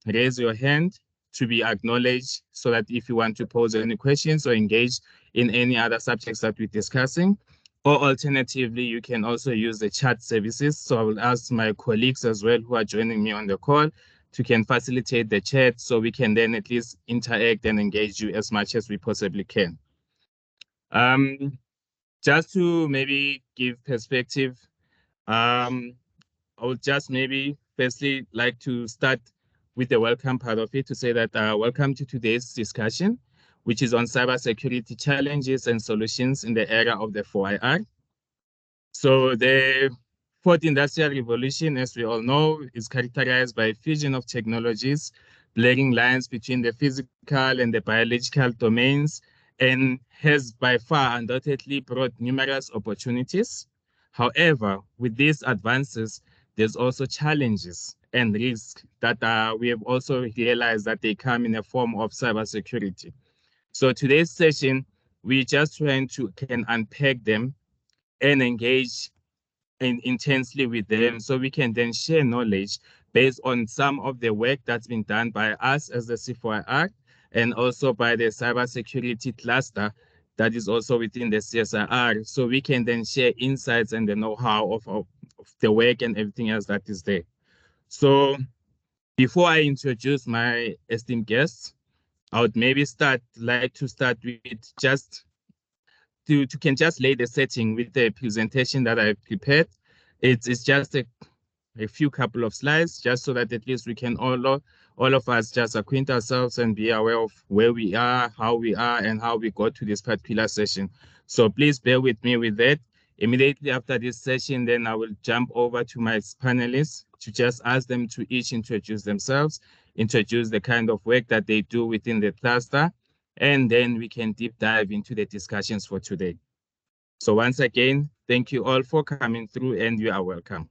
raise your hand to be acknowledged so that if you want to pose any questions or engage in any other subjects that we're discussing, or alternatively, you can also use the chat services. So I will ask my colleagues as well who are joining me on the call to can facilitate the chat so we can then at least interact and engage you as much as we possibly can. Just to maybe give perspective, I would just maybe firstly like to start with the welcome part of it to say that welcome to today's discussion, which is on cybersecurity challenges and solutions in the era of the 4IR. So the fourth industrial revolution, as we all know, is characterized by a fusion of technologies, blurring lines between the physical and the biological domains, and has by far undoubtedly brought numerous opportunities. However, with these advances, there's also challenges and risks that we have also realized that they come in a form of cybersecurity. So today's session, we're just trying to unpack them and engage intensely with them so we can then share knowledge based on some of the work that's been done by us as the C4IR and also by the cybersecurity cluster that is also within the CSIR. So we can then share insights and the know-how of the work and everything else that is there. So before I introduce my esteemed guests, I would maybe like to start with just to just lay the setting with the presentation that I've prepared. It's just a few couple of slides, just so that at least we can all of us just acquaint ourselves and be aware of where we are, how we are, and how we got to this particular session. So please bear with me with that. Immediately after this session, then I will jump over to my panelists to just ask them to each introduce themselves, introduce the kind of work that they do within the cluster, and then we can deep dive into the discussions for today. So once again, thank you all for coming through and you are welcome.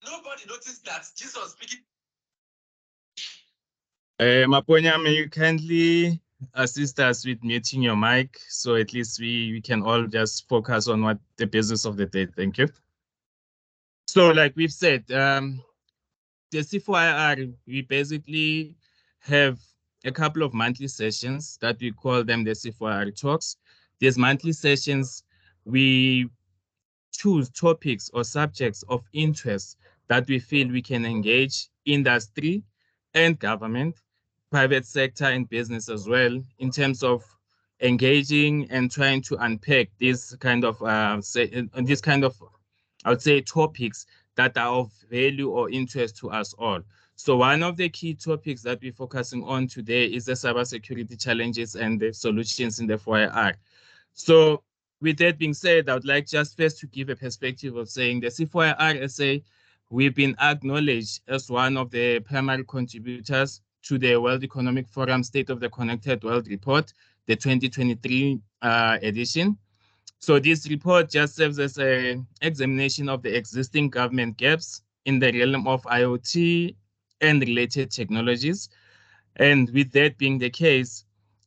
Nobody noticed that Jesus speaking. Maponya, may you kindly assist us with muting your mic so at least we can all just focus on what the business of the day. Thank you. So like we've said, the C4IR, we basically have a couple of monthly sessions that we call them the C4IR talks. These monthly sessions, we choose topics or subjects of interest that we feel we can engage industry and government, private sector and business as well, in terms of engaging and trying to unpack this kind of I would say topics that are of value or interest to us all. So one of the key topics that we're focusing on today is the cybersecurity challenges and the solutions in the 4IR. So with that being said, I would like just first to give a perspective of saying the C4IR SA, we've been acknowledged as one of the primary contributors to the World Economic Forum State of the Connected World Report, the 2023 edition. So this report just serves as an examination of the existing government gaps in the realm of IoT and related technologies. And with that being the case,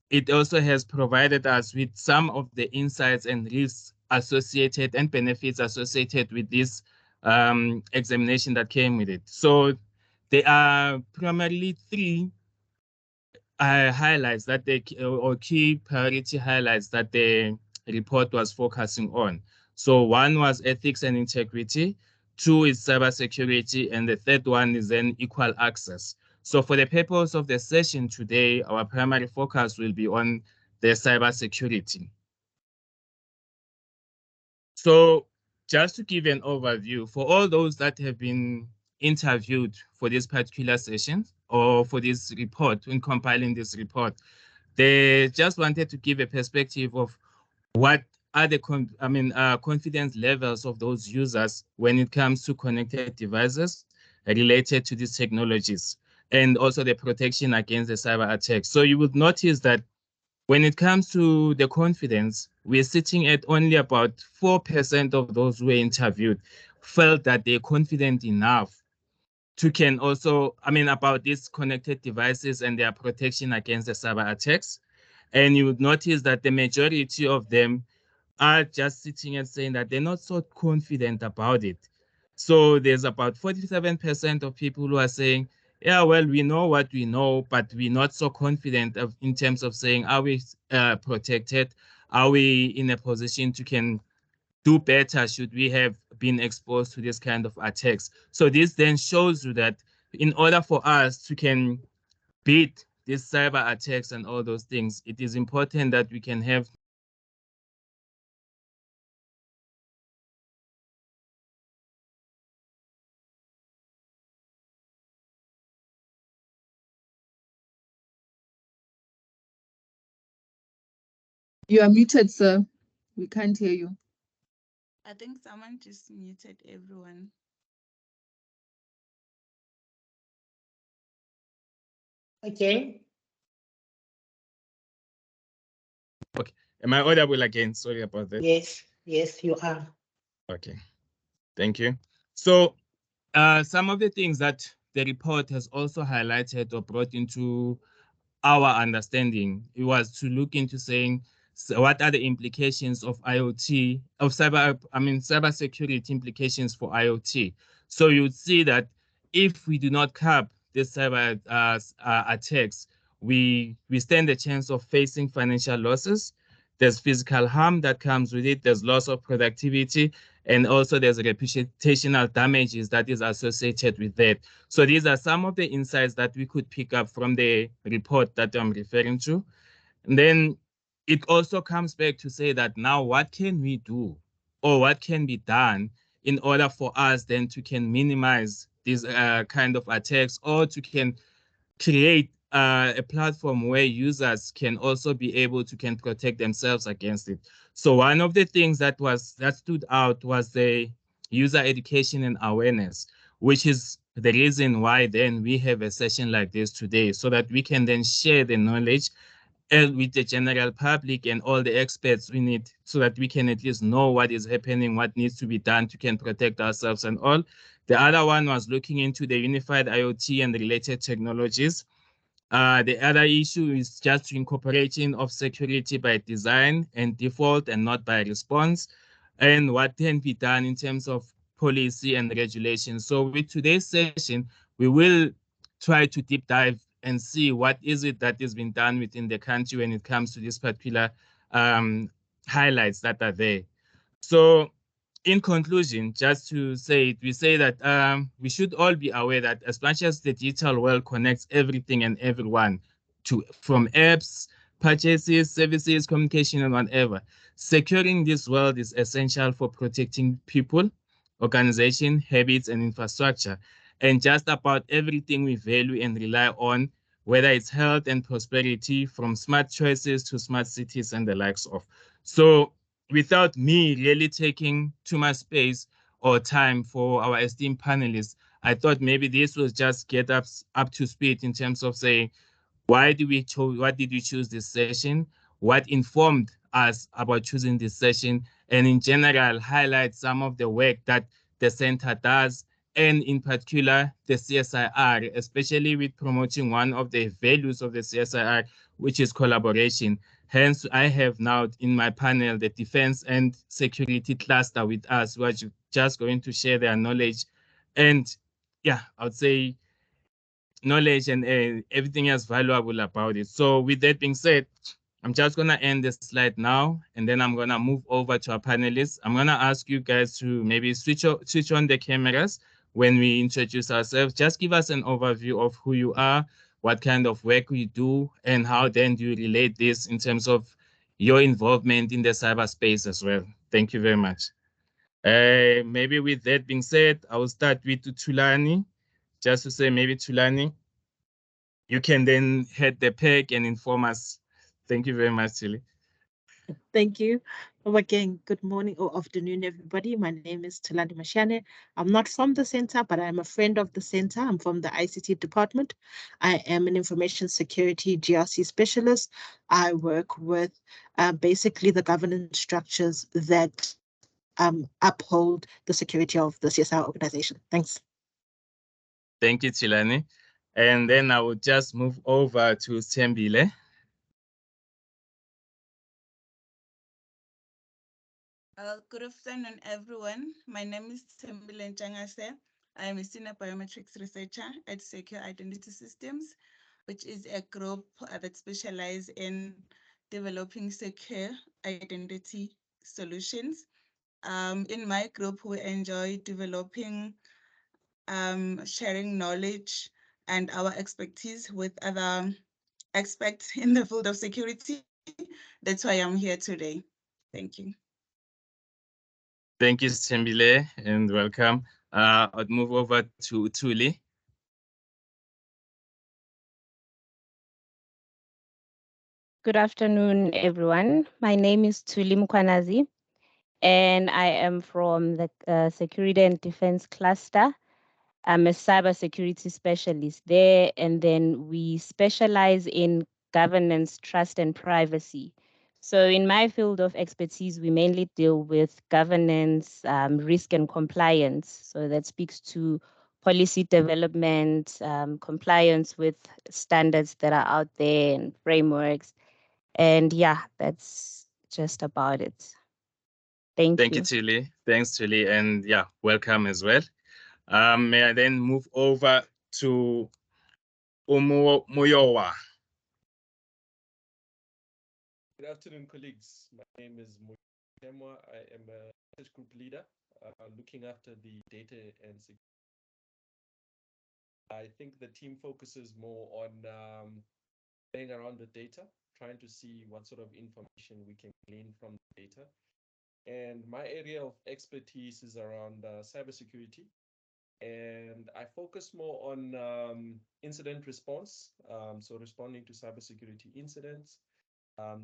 it also has provided us with some of the insights and risks associated and benefits associated with this examination that came with it. So there are primarily three highlights that or key priority highlights that the report was focusing on. So one was ethics and integrity, two is cybersecurity, and the third one is then equal access. So for the purpose of the session today, our primary focus will be on the cybersecurity. So just to give an overview, for all those that have been interviewed for this particular session or for this report, when compiling this report, they just wanted to give a perspective of what are the confidence levels of those users when it comes to connected devices related to these technologies, and also the protection against the cyber attacks. So you would notice that when it comes to the confidence, we're sitting at only about 4% of those who were interviewed felt that they're confident enough to can also, about these connected devices and their protection against the cyber attacks. And you would notice that the majority of them are just sitting and saying that they're not so confident about it. So there's about 47% of people who are saying, yeah, well, we know what we know, but we're not so confident in terms of saying, are we protected? Are we in a position to can do better should we have been exposed to this kind of attacks? So this then shows you that in order for us to can beat these cyber attacks and all those things, it is important that we can have. You are muted, sir. We can't hear you. I think someone just muted everyone. Okay. Okay, am I audible again? Sorry about that. Yes, yes, you are. Okay, thank you. So some of the things that the report has also highlighted or brought into our understanding, it was to look into saying, so what are the implications of IoT, of cybersecurity implications for IoT. So you'd see that if we do not curb these cyber attacks, we stand a chance of facing financial losses. There's physical harm that comes with it. There's loss of productivity, and also there's reputational damages that is associated with that. So these are some of the insights that we could pick up from the report that I'm referring to. And then it also comes back to say that now what can we do or what can be done in order for us then to can minimize these kind of attacks or to can create a platform where users can also be able to can protect themselves against it. So one of the things that stood out was the user education and awareness, which is the reason why then we have a session like this today, so that we can then share the knowledge with the general public and all the experts we need, so that we can at least know what is happening, what needs to be done to can protect ourselves and all. The other one was looking into the unified IoT and related technologies. The other issue is just incorporating of security by design and default and not by response, and what can be done in terms of policy and regulation. So with today's session, we will try to deep dive and see what is it that is being done within the country when it comes to these particular highlights that are there. So in conclusion, just to say it, we say that we should all be aware that as much as the digital world connects everything and everyone to from apps, purchases, services, communication, and whatever, securing this world is essential for protecting people, organization, habits, and infrastructure, and just about everything we value and rely on, whether it's health and prosperity, from smart choices to smart cities and the likes of. So without me really taking too much space or time for our esteemed panelists, I thought maybe this was just get us up to speed in terms of saying, why did we choose this session? What informed us about choosing this session? And in general, highlight some of the work that the center does, and in particular, the CSIR, especially with promoting one of the values of the CSIR, which is collaboration. Hence, I have now in my panel the defense and security cluster with us, who are just going to share their knowledge. And yeah, I would say knowledge and everything else valuable about it. So with that being said, I'm just going to end the slide now, and then I'm going to move over to our panelists. I'm going to ask you guys to maybe switch on the cameras when we introduce ourselves. Just give us an overview of who you are, what kind of work you do, and how then do you relate this in terms of your involvement in the cyberspace as well. Thank you very much. Maybe with that being said, I will start with Tulani. Just to say, maybe Tulani, you can then head the pack and inform us. Thank you very much, Tilly. Thank you. Again, good morning or afternoon, everybody. My name is Tulani Mashane. I'm not from the center, but I'm a friend of the center. I'm from the ICT department. I am an information security GRC specialist. I work with basically the governance structures that uphold the security of the CSR organization. Thanks. Thank you, Tilani. And then I will just move over to Sembile. Good afternoon, everyone. My name is Tembile Changase. I am a senior biometrics researcher at Secure Identity Systems, which is a group that specializes in developing secure identity solutions. In my group, we enjoy developing, sharing knowledge and our expertise with other experts in the field of security. That's why I'm here today. Thank you. Thank you, Sembile, and welcome. I'll move over to Tuli. Good afternoon, everyone. My name is Tuli Mkwanazi, and I am from the Security and Defense Cluster. I'm a cybersecurity specialist there, and then we specialize in governance, trust, and privacy. So in my field of expertise, we mainly deal with governance, risk, and compliance. So that speaks to policy development, compliance with standards that are out there and frameworks. And yeah, that's just about it. Thank Thank you, you. Tuli. Thanks, Tuli, and yeah, welcome as well. May I then move over to Moyowa? Good afternoon, colleagues. My name is Moyowa. I am a research group leader looking after the data and security. I think the team focuses more on playing around with data, trying to see what sort of information we can glean from the data. And my area of expertise is around cybersecurity. And I focus more on incident response, so responding to cybersecurity incidents.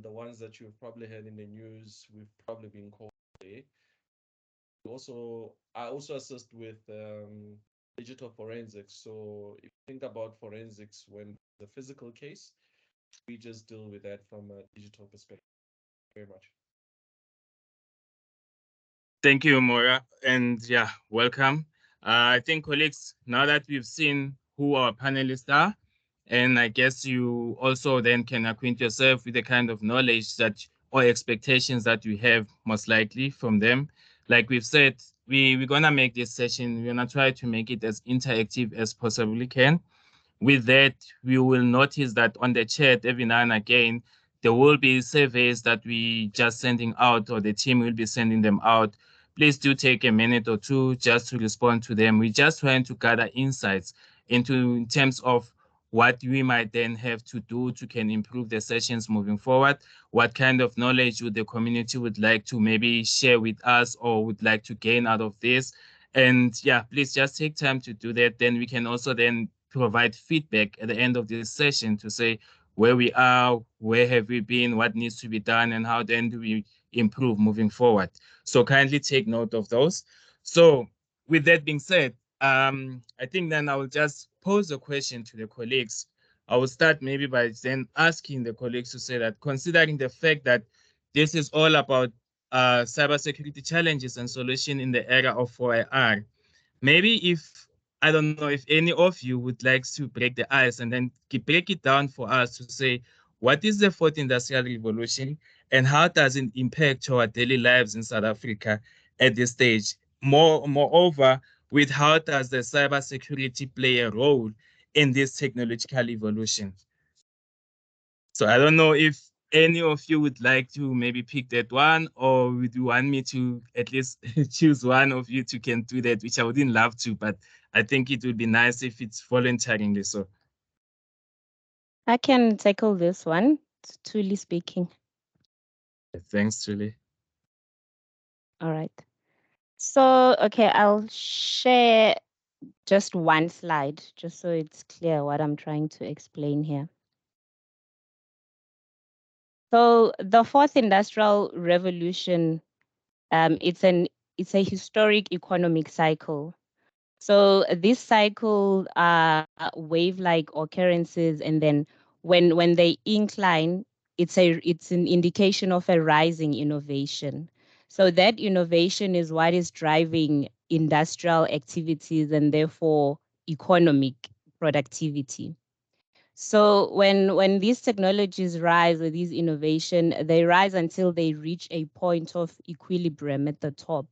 The ones that you've probably heard in the news, we've probably been called today. I also assist with digital forensics. So if you think about forensics when the physical case, we just deal with that from a digital perspective. Very much. Thank you, Moira, and yeah, welcome. I think, colleagues, now that we've seen who our panelists are, and I guess you also then can acquaint yourself with the kind of knowledge that or expectations that we have most likely from them. Like we've said, we're gonna make this session, we're gonna try to make it as interactive as possibly can. With that, we will notice that on the chat every now and again, there will be surveys that we just sending out or the team will be sending them out. Please do take a minute or two just to respond to them. We're just trying to gather insights in terms of what we might then have to do to can improve the sessions moving forward. What kind of knowledge would the community would like to maybe share with us or would like to gain out of this? And yeah, please just take time to do that. Then we can also then provide feedback at the end of this session to say where we are, where have we been, what needs to be done, and how then do we improve moving forward. So kindly take note of those. So with that being said, I think then I will just pose a question to the colleagues. I will start maybe by then asking the colleagues to say that considering the fact that this is all about cybersecurity challenges and solution in the era of 4IR, maybe if I don't know if any of you would like to break the ice and then break it down for us to say what is the fourth industrial revolution and how does it impact our daily lives in South Africa at this stage? Moreover, with how does the cybersecurity play a role in this technological evolution? So I don't know if any of you would like to maybe pick that one, or would you want me to at least choose one of you to can do that, which I wouldn't love to, but I think it would be nice if it's voluntarily so. I can tackle this one, truly speaking. Thanks, Julie. All right. So, okay, I'll share just one slide, just so it's clear what I'm trying to explain here. So the fourth industrial revolution, it's a historic economic cycle. So this cycle are wave-like occurrences, and then when they incline, it's an indication of a rising innovation. So that innovation is what is driving industrial activities and therefore economic productivity. So when these technologies rise, or these innovation, they rise until they reach a point of equilibrium at the top.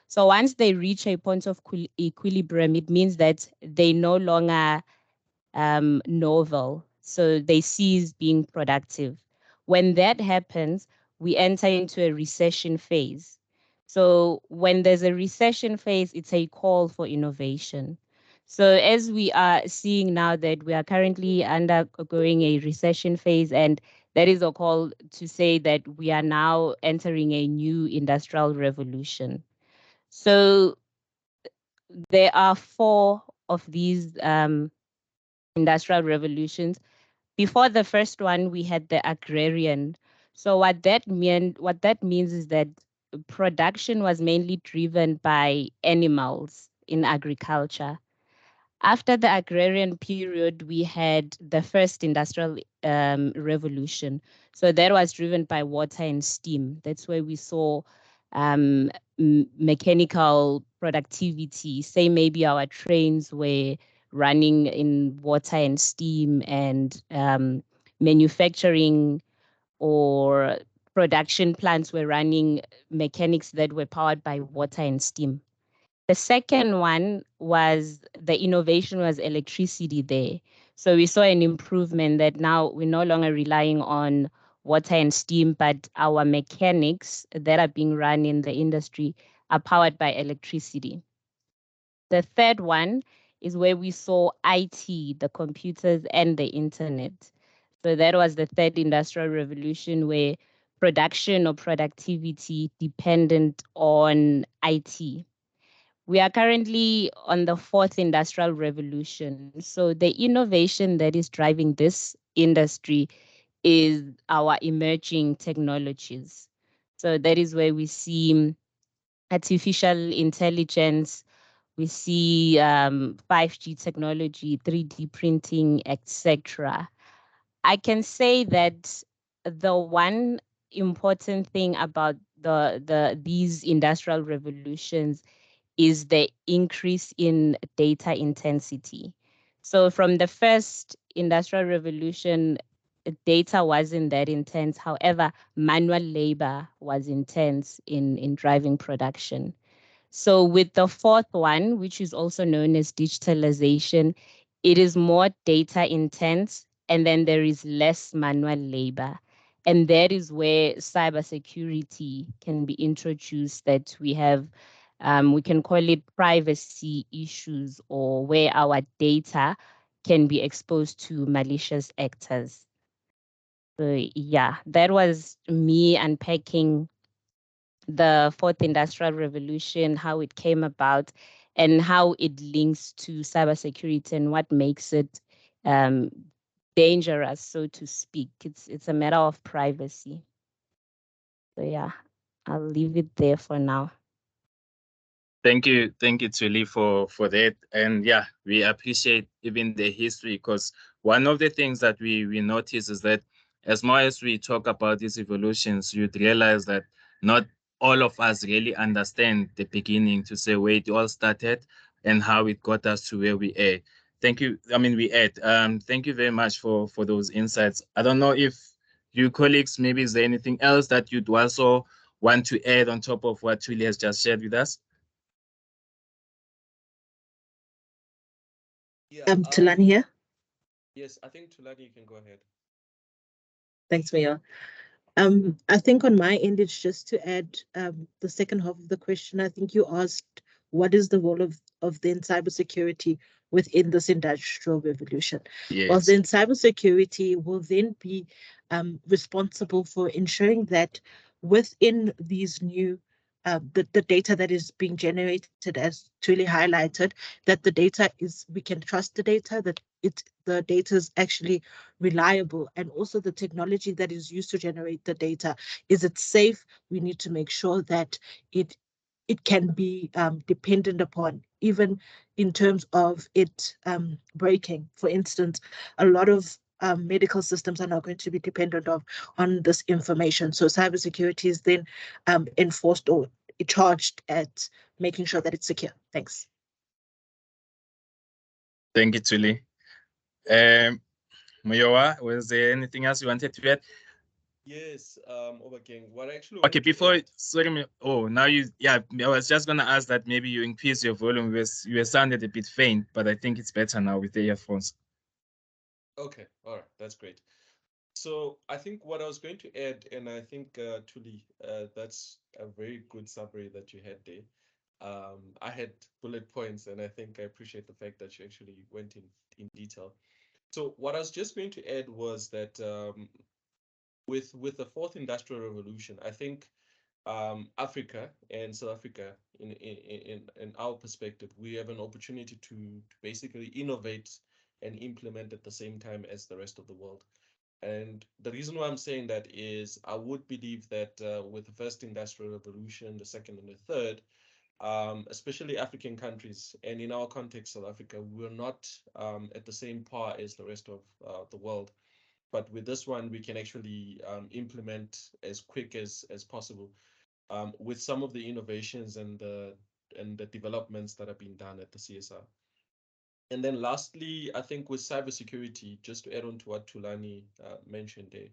So once they reach a point of equilibrium, it means that they no longer novel. So they cease being productive. When that happens, we enter into a recession phase. So when there's a recession phase, it's a call for innovation. So as we are seeing now that we are currently undergoing a recession phase, and that is a call to say that we are now entering a new industrial revolution. So there are 4 of these industrial revolutions. Before the first one, we had the agrarian. So what that means is that production was mainly driven by animals in agriculture. After the agrarian period, we had the first industrial revolution. So that was driven by water and steam. That's where we saw mechanical productivity. Say maybe our trains were running in water and steam, and manufacturing or production plants were running mechanics that were powered by water and steam. The second one was the innovation was electricity there. So we saw an improvement that now we're no longer relying on water and steam, but our mechanics that are being run in the industry are powered by electricity. The third one is where we saw IT, the computers and the internet. So that was the third industrial revolution, where production or productivity dependent on IT. We are currently on the 4th industrial revolution. So the innovation that is driving this industry is our emerging technologies. So that is where we see artificial intelligence, we see 5G technology, 3D printing, etc. I can say that the one important thing about these industrial revolutions is the increase in data intensity. So from the first industrial revolution, data wasn't that intense. However, manual labor was intense in driving production. So with the 4th one, which is also known as digitalization, it is more data intense, and then there is less manual labor. And that is where cybersecurity can be introduced, that we have, we can call it privacy issues, or where our data can be exposed to malicious actors. So yeah, that was me unpacking the 4th industrial revolution, how it came about, and how it links to cybersecurity and what makes it dangerous, so to speak. It's a matter of privacy. So yeah, I'll leave it there for now. Thank you, Tuli, for that. And yeah, we appreciate even the history, because one of the things that we notice is that as more as we talk about these evolutions, you'd realize that not all of us really understand the beginning, to say where it all started and how it got us to where we are. Thank you. I mean, thank you very much for those insights. I don't know if you colleagues, maybe is there anything else that you'd also want to add on top of what Tuli has just shared with us? Yeah. Tulani here. Yes, I think Tulani, you can go ahead. Thanks, Mayor. I think on my end, it's just to add the second half of the question. I think you asked, what is the role of then cybersecurity within this industrial revolution? Yes. Well, then cybersecurity will then be responsible for ensuring that within these new the data that is being generated, as Tuli highlighted, that the data is, we can trust the data, that the data is actually reliable, and also the technology that is used to generate the data, is it safe? We need to make sure that it can be dependent upon, even in terms of it breaking. For instance, a lot of medical systems are not going to be dependent on this information. So cybersecurity is then enforced or charged at making sure that it's secure. Thanks. Thank you, Tuli. Moyowa, was there anything else you wanted to add? Yes, Obakeng, what I actually Okay, wanted to before, add- sorry, oh, now yeah, I was just gonna ask that maybe you increase your volume. You were sounded a bit faint, but I think it's better now with the earphones. Okay, all right, that's great. So I think what I was going to add, and I think Tuli, that's a very good summary that you had there. I had bullet points, and I think I appreciate the fact that you actually went in detail. So what I was just going to add was that with the fourth industrial revolution, I think Africa and South Africa, in our perspective, we have an opportunity to basically innovate and implement at the same time as the rest of the world. And the reason why I'm saying that is I would believe that with the first industrial revolution, the second and the third, especially African countries, and in our context, South Africa, we're not at the same par as the rest of the world. But with this one, we can actually implement as quick as possible with some of the innovations and the developments that are being done at the CSR. And then lastly, I think with cybersecurity, just to add on to what Tulani mentioned there,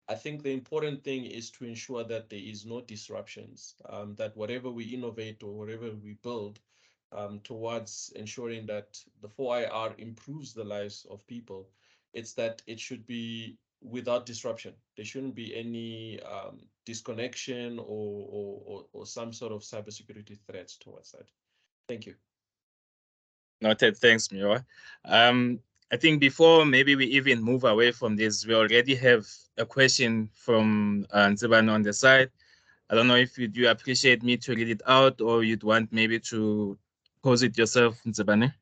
I think the important thing is to ensure that there is no disruptions, that whatever we innovate or whatever we build towards ensuring that the 4IR improves the lives of people, it's that it should be without disruption. There shouldn't be any disconnection or some sort of cybersecurity threats towards that. Thank you. Noted. Thanks, Mioa. I think before maybe we even move away from this, we already have a question from Nzibane on the side. I don't know if you appreciate me to read it out or you'd want maybe to pose it yourself, Nzibane.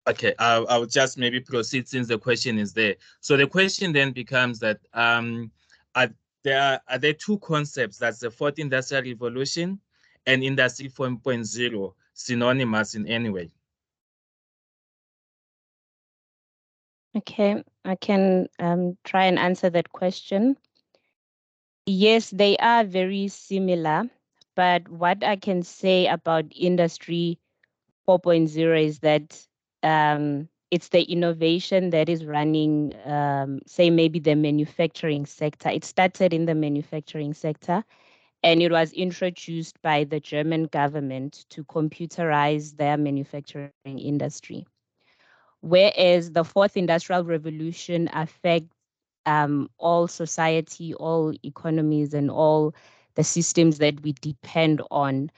Okay, I'll just maybe proceed since the question is there. So the question then becomes that are there two concepts, that's the fourth industrial revolution and industry 4.0, synonymous in any way? Okay, I can try and answer that question. Yes, they are very similar, but what I can say about industry 4.0 is that it's the innovation that is running, say, maybe the manufacturing sector. It started in the manufacturing sector, and it was introduced by the German government to computerize their manufacturing industry. Whereas the fourth industrial revolution affects all society, all economies, and all the systems that we depend on.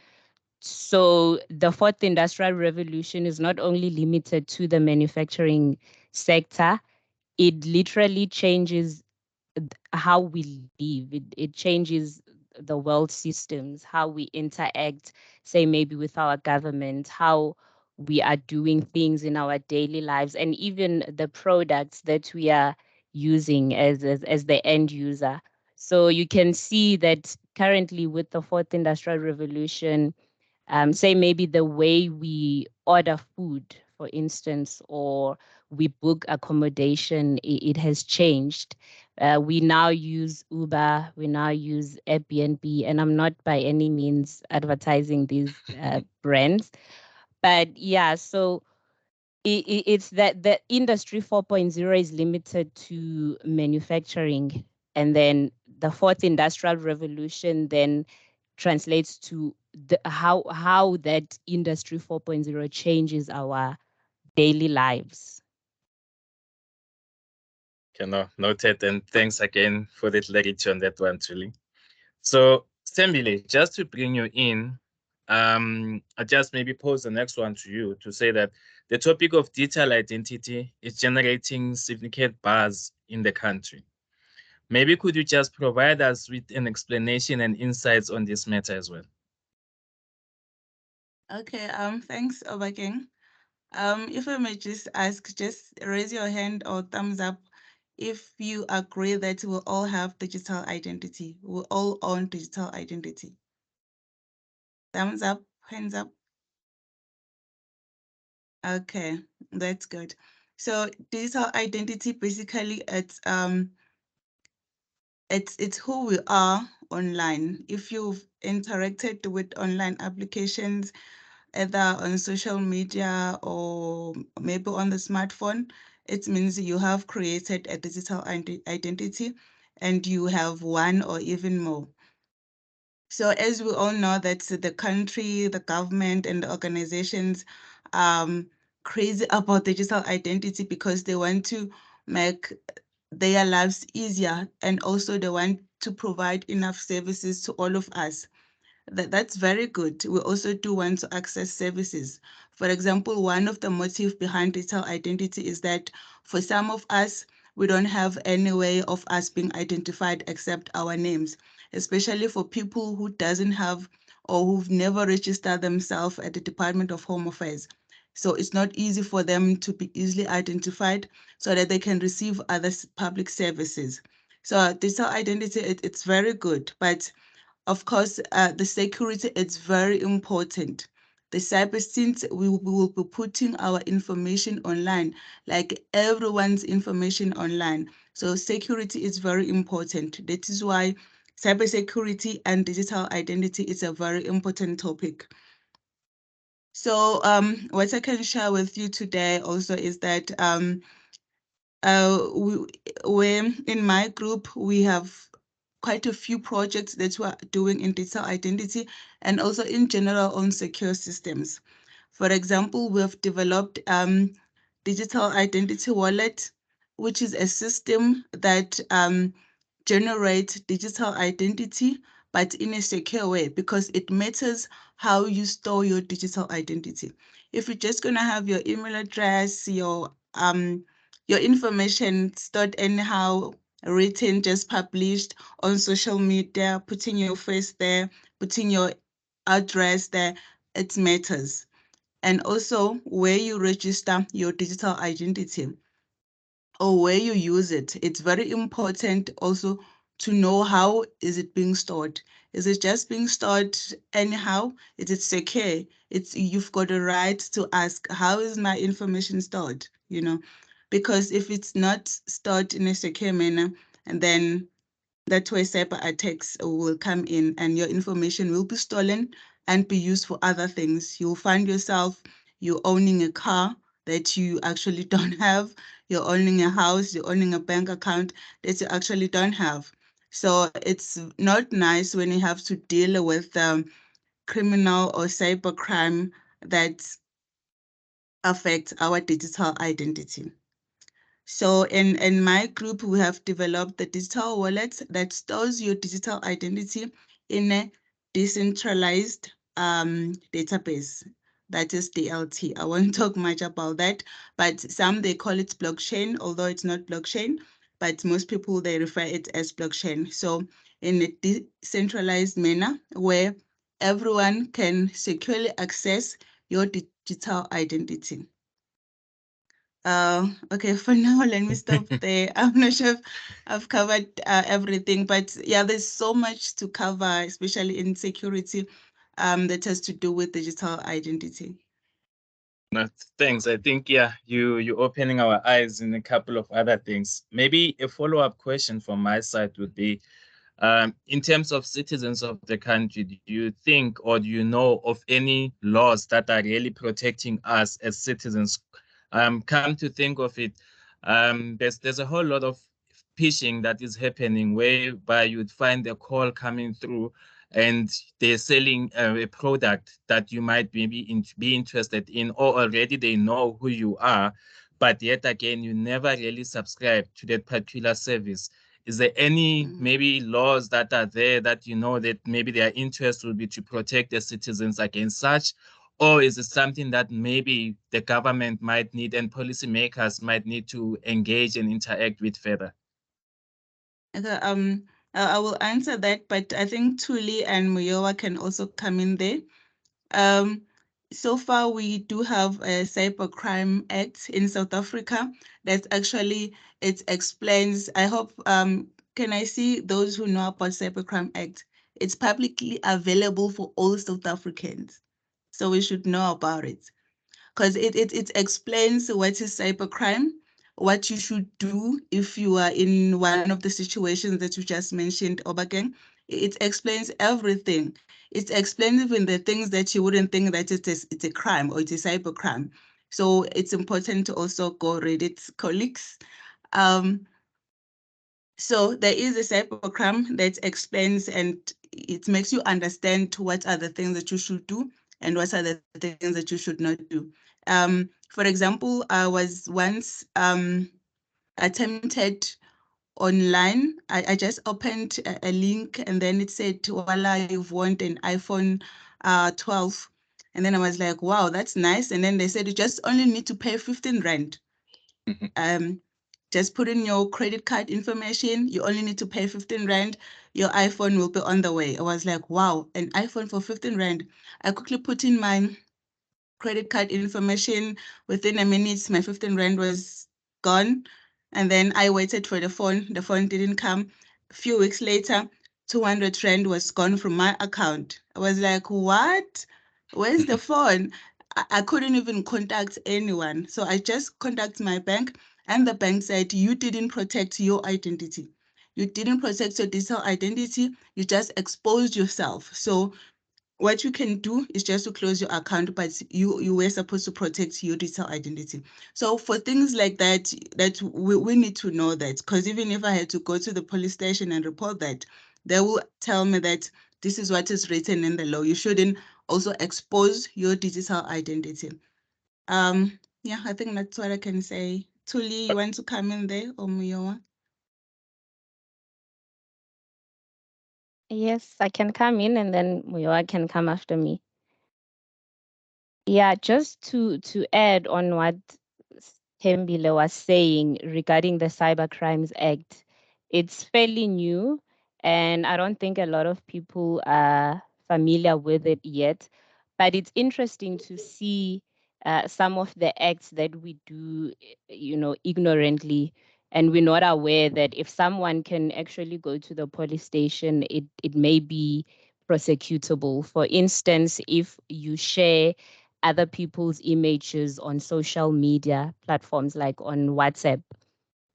So the fourth industrial revolution is not only limited to the manufacturing sector, it literally changes how we live. It changes the world systems, how we interact, say maybe with our government, how we are doing things in our daily lives, and even the products that we are using as the end user. So you can see that currently with the fourth industrial revolution, say maybe the way we order food, for instance, or we book accommodation, it has changed. We now use Uber, we now use Airbnb, and I'm not by any means advertising these brands. But yeah, so it's that the industry 4.0 is limited to manufacturing, and then the fourth industrial revolution then translates to how that industry 4.0 changes our daily lives. Okay, no, noted, and thanks again for the clarity on that one, Julie. So, Sembile, just to bring you in, I just maybe pose the next one to you to say that the topic of digital identity is generating significant buzz in the country. Maybe could you just provide us with an explanation and insights on this matter as well? Okay, thanks, Obakeng. If I may just ask, just raise your hand or thumbs up if you agree that we all have digital identity. We all own digital identity. Thumbs up, hands up. Okay, that's good. So digital identity basically it's who we are online. If you've interacted with online applications, either on social media or maybe on the smartphone, it means you have created a digital identity and you have one or even more. So as we all know that the country, the government and the organizations crazy about digital identity because they want to make their lives easier and also they want to provide enough services to all of us. That's very good. We also do want to access services. For example, one of the motives behind digital identity is that for some of us, we don't have any way of us being identified except our names, especially for people who doesn't have or who've never registered themselves at the Department of Home Affairs. So it's not easy for them to be easily identified so that they can receive other public services. So digital identity, it's very good, but of course, the security is very important. The cyber, since we will be putting our information online, like everyone's information online. So security is very important. That is why cybersecurity and digital identity is a very important topic. So what I can share with you today also is that we in my group, we have quite a few projects that we're doing in digital identity and also in general on secure systems. For example, we've developed digital identity wallet, which is a system that generates digital identity, but in a secure way because it matters how you store your digital identity. If you're just gonna have your email address, your information stored anyhow, written, just published on social media, putting your face there, putting your address there, it matters. And also where you register your digital identity or where you use it. It's very important also to know how is it being stored. Is it just being stored anyhow? Is it secure? You've got a right to ask, how is my information stored? Because if it's not stored in a secure manner, and then that's where cyber attacks will come in and your information will be stolen and be used for other things. You'll find yourself, you're owning a car that you actually don't have. You're owning a house, you're owning a bank account that you actually don't have. So it's not nice when you have to deal with criminal or cyber crime that affects our digital identity. So in my group, we have developed the digital wallet that stores your digital identity in a decentralized database. That is DLT. I won't talk much about that, but some they call it blockchain, although it's not blockchain, but most people they refer it as blockchain. So in a decentralized manner where everyone can securely access your digital identity. Okay, for now, let me stop there. I'm not sure if I've covered everything, but yeah, there's so much to cover, especially in security, that has to do with digital identity. Thanks. I think, yeah, you're opening our eyes in a couple of other things. Maybe a follow-up question from my side would be, in terms of citizens of the country, do you think or do you know of any laws that are really protecting us as citizens? Come to think of it, there's a whole lot of phishing that is happening whereby you'd find a call coming through and they're selling a product that you might be interested in, or already they know who you are, but yet again, you never really subscribe to that particular service. Is there any maybe laws that are there that you know that maybe their interest will be to protect the citizens against such? Or is it something that maybe the government might need and policymakers might need to engage and interact with further? Okay, I will answer that, but I think Tuli and Muyowa can also come in there. So far, we do have a Cybercrime Act in South Africa that actually it explains. I hope can I see those who know about Cybercrime Act? It's publicly available for all South Africans, so we should know about it because it explains what is cybercrime, what you should do if you are in one of the situations that you just mentioned, Obakeng. It explains everything. It explains even the things that you wouldn't think that it's a crime or it's a cyber crime. So it's important to also go read it, colleagues. So there is a cybercrime that explains and it makes you understand what are the things that you should do and what are the things that you should not do. For example, I was once attempted online. I just opened a link and then it said, voila, you've won an iPhone 12. And then I was like, wow, that's nice. And then they said, you just only need to pay 15 Rand. Just put in your credit card information. You only need to pay 15 Rand. Your iPhone will be on the way. I was like, wow, an iPhone for 15 Rand. I quickly put in my credit card information. Within a minute, my 15 Rand was gone. And then I waited for the phone. The phone didn't come. A few weeks later, 200 Rand was gone from my account. I was like, what? Where's the phone? I couldn't even contact anyone. So I just contacted my bank and the bank said, you didn't protect your identity. You didn't protect your digital identity. You just exposed yourself. So what you can do is just to close your account, but you were supposed to protect your digital identity. So for things like that, we need to know that, because even if I had to go to the police station and report that, they will tell me that this is what is written in the law. You shouldn't also expose your digital identity. Yeah, I think that's what I can say. Tuli, you want to come in there, or Muyowa? Yes, I can come in and then Muyoa can come after me. Yeah, just to add on what Thembile was saying regarding the Cyber Crimes Act, it's fairly new, and I don't think a lot of people are familiar with it yet. But it's interesting to see some of the acts that we do, ignorantly, and we're not aware that if someone can actually go to the police station, it may be prosecutable. For instance, if you share other people's images on social media platforms like on WhatsApp.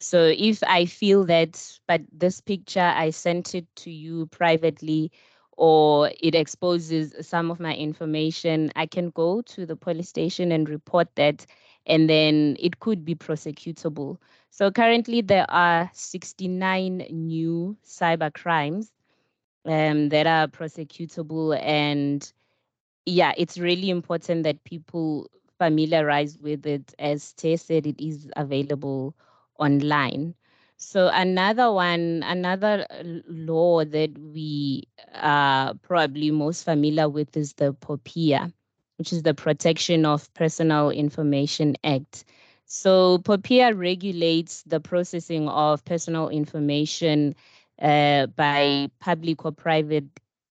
So if I feel that, but this picture, I sent it to you privately, or it exposes some of my information, I can go to the police station and report that, and then it could be prosecutable. So currently there are 69 new cyber crimes that are prosecutable, and yeah, it's really important that people familiarize with it. As Tay said, it is available online. So another law that we are probably most familiar with is the POPIA, which is the Protection of Personal Information Act. So POPIA regulates the processing of personal information by public or private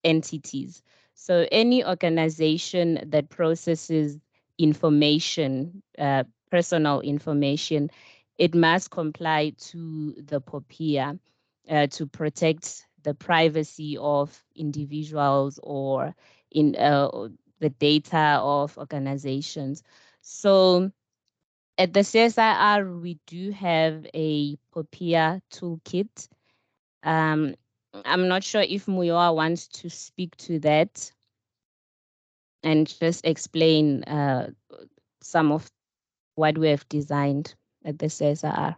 entities. So any organization that processes information, personal information, it must comply to the POPIA to protect the privacy of individuals or in the data of organizations. So at the CSIR, we do have a POPIA toolkit. I'm not sure if Muyoa wants to speak to that and just explain some of what we have designed at the CSIR.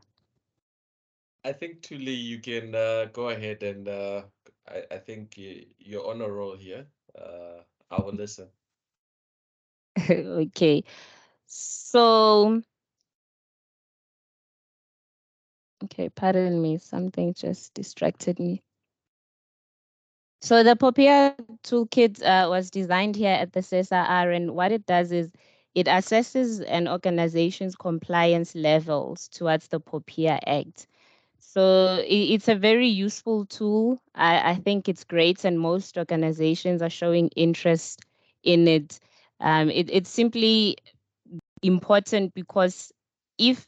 I think Tuli, you can go ahead and I think you're on a roll here. I will listen. Okay, so, okay, pardon me, something just distracted me. So the POPIA toolkit was designed here at the CSIR, and what it does is it assesses an organization's compliance levels towards the POPIA Act. So it's a very useful tool. I think it's great, and most organizations are showing interest in it. It's simply important because if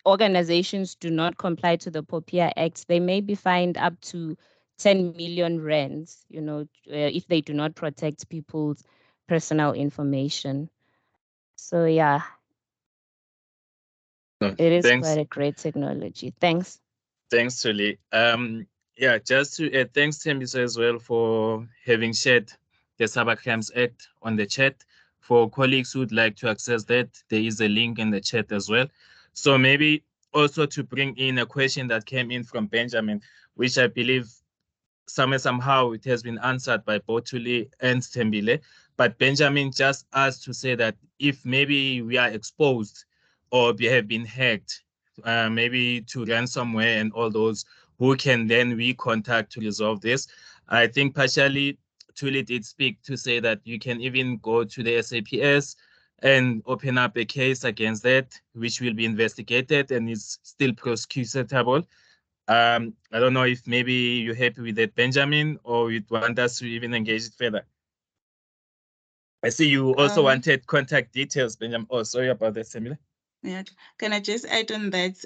organizations do not comply to the POPIA Act, they may be fined up to 10 million rands, if they do not protect people's personal information. So yeah. It is Thanks. quite a great technology. Thanks. Thanks, Tuli. Yeah, just to add, thanks, Tembisa, as well for having shared the Cybercrimes Act on the chat. For colleagues who'd like to access that, there is a link in the chat as well. So maybe also to bring in a question that came in from Benjamin, which I believe somehow it has been answered by both Tuli and Tembile. But Benjamin just asked to say that if maybe we are exposed or we have been hacked, maybe to ransomware and all those, who can then we contact to resolve this? I think partially Tuli did speak to say that you can even go to the SAPS and open up a case against that, which will be investigated and is still prosecutable. I don't know if maybe you're happy with that, Benjamin, or you'd want us to even engage it further. I see you also wanted contact details, Benjamin. Oh, sorry about that, Semile. Yeah, can I just add on that?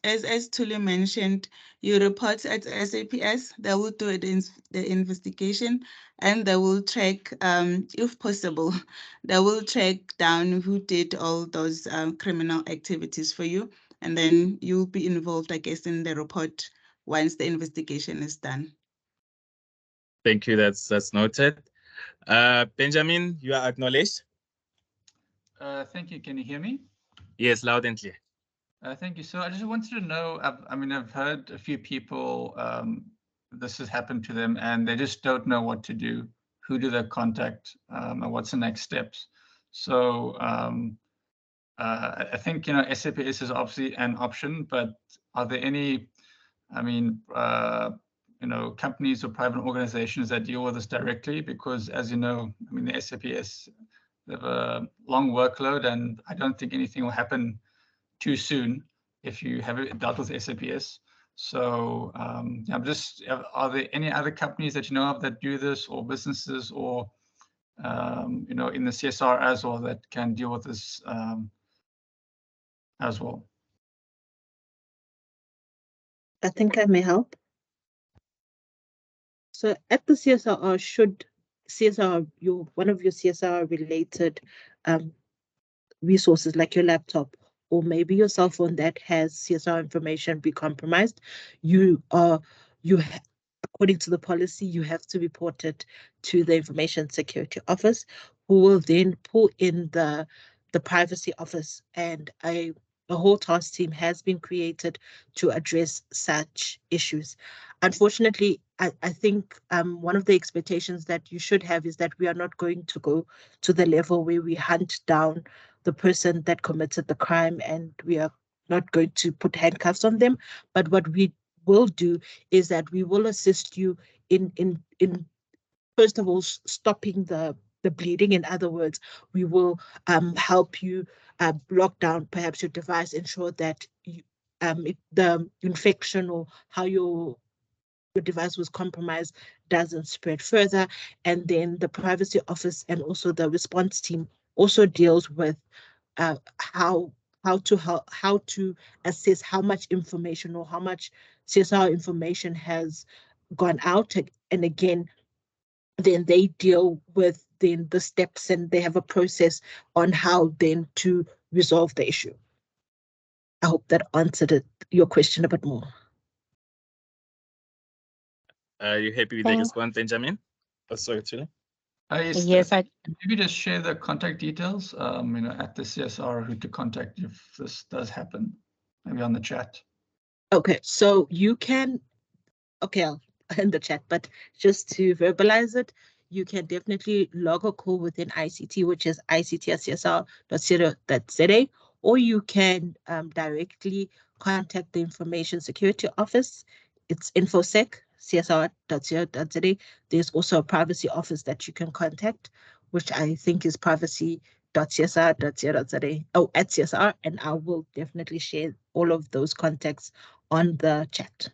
As Tuli mentioned, you report at SAPS, they will do the investigation and they will track, if possible, they will track down who did all those criminal activities for you. And then you'll be involved, I guess, in the report once the investigation is done. Thank you. That's noted. Benjamin, you are acknowledged. Thank you. Can you hear me? Yes, loud and clear. Thank you. So I just wanted to know, I've heard a few people, this has happened to them and they just don't know what to do. Who do they contact and what's the next steps? So I think, SAPS is obviously an option, but are there any, companies or private organizations that deal with this directly? Because as you know, the SAPS, they have a long workload and I don't think anything will happen too soon if you have dealt with SAPS. So are there any other companies that you know of that do this, or businesses, or in the CSR as well, that can deal with this as well? I think I may help. So at the CSR, one of your CSR related resources like your laptop or maybe your cell phone that has CSR information be compromised, according to the policy, you have to report it to the Information Security Office, who will then pull in the Privacy Office, and a whole task team has been created to address such issues. Unfortunately, I think one of the expectations that you should have is that we are not going to go to the level where we hunt down the person that committed the crime and we are not going to put handcuffs on them. But what we will do is that we will assist you in first of all stopping the bleeding. In other words, we will help you lock down perhaps your device, ensure that the infection or how your device was compromised doesn't spread further. And then the Privacy Office and also the response team also deals with how to assess how much information or how much CSR information has gone out. And again, then they deal with then the steps and they have a process on how then to resolve the issue. I hope that answered your question a bit more. Are you happy with the response, Benjamin? Oh, sorry, Tuli. Yes, maybe just share the contact details, at the CSR, who to contact if this does happen, maybe on the chat. Okay, so you can, I'll in the chat, but just to verbalize it, you can definitely log a call within ICT, which is ict@csr.co.za, or you can directly contact the Information Security Office. It's infosec, csr.co.za. There's also a privacy office that you can contact, which I think is privacy.csr.co.za, at CSR, and I will definitely share all of those contacts on the chat.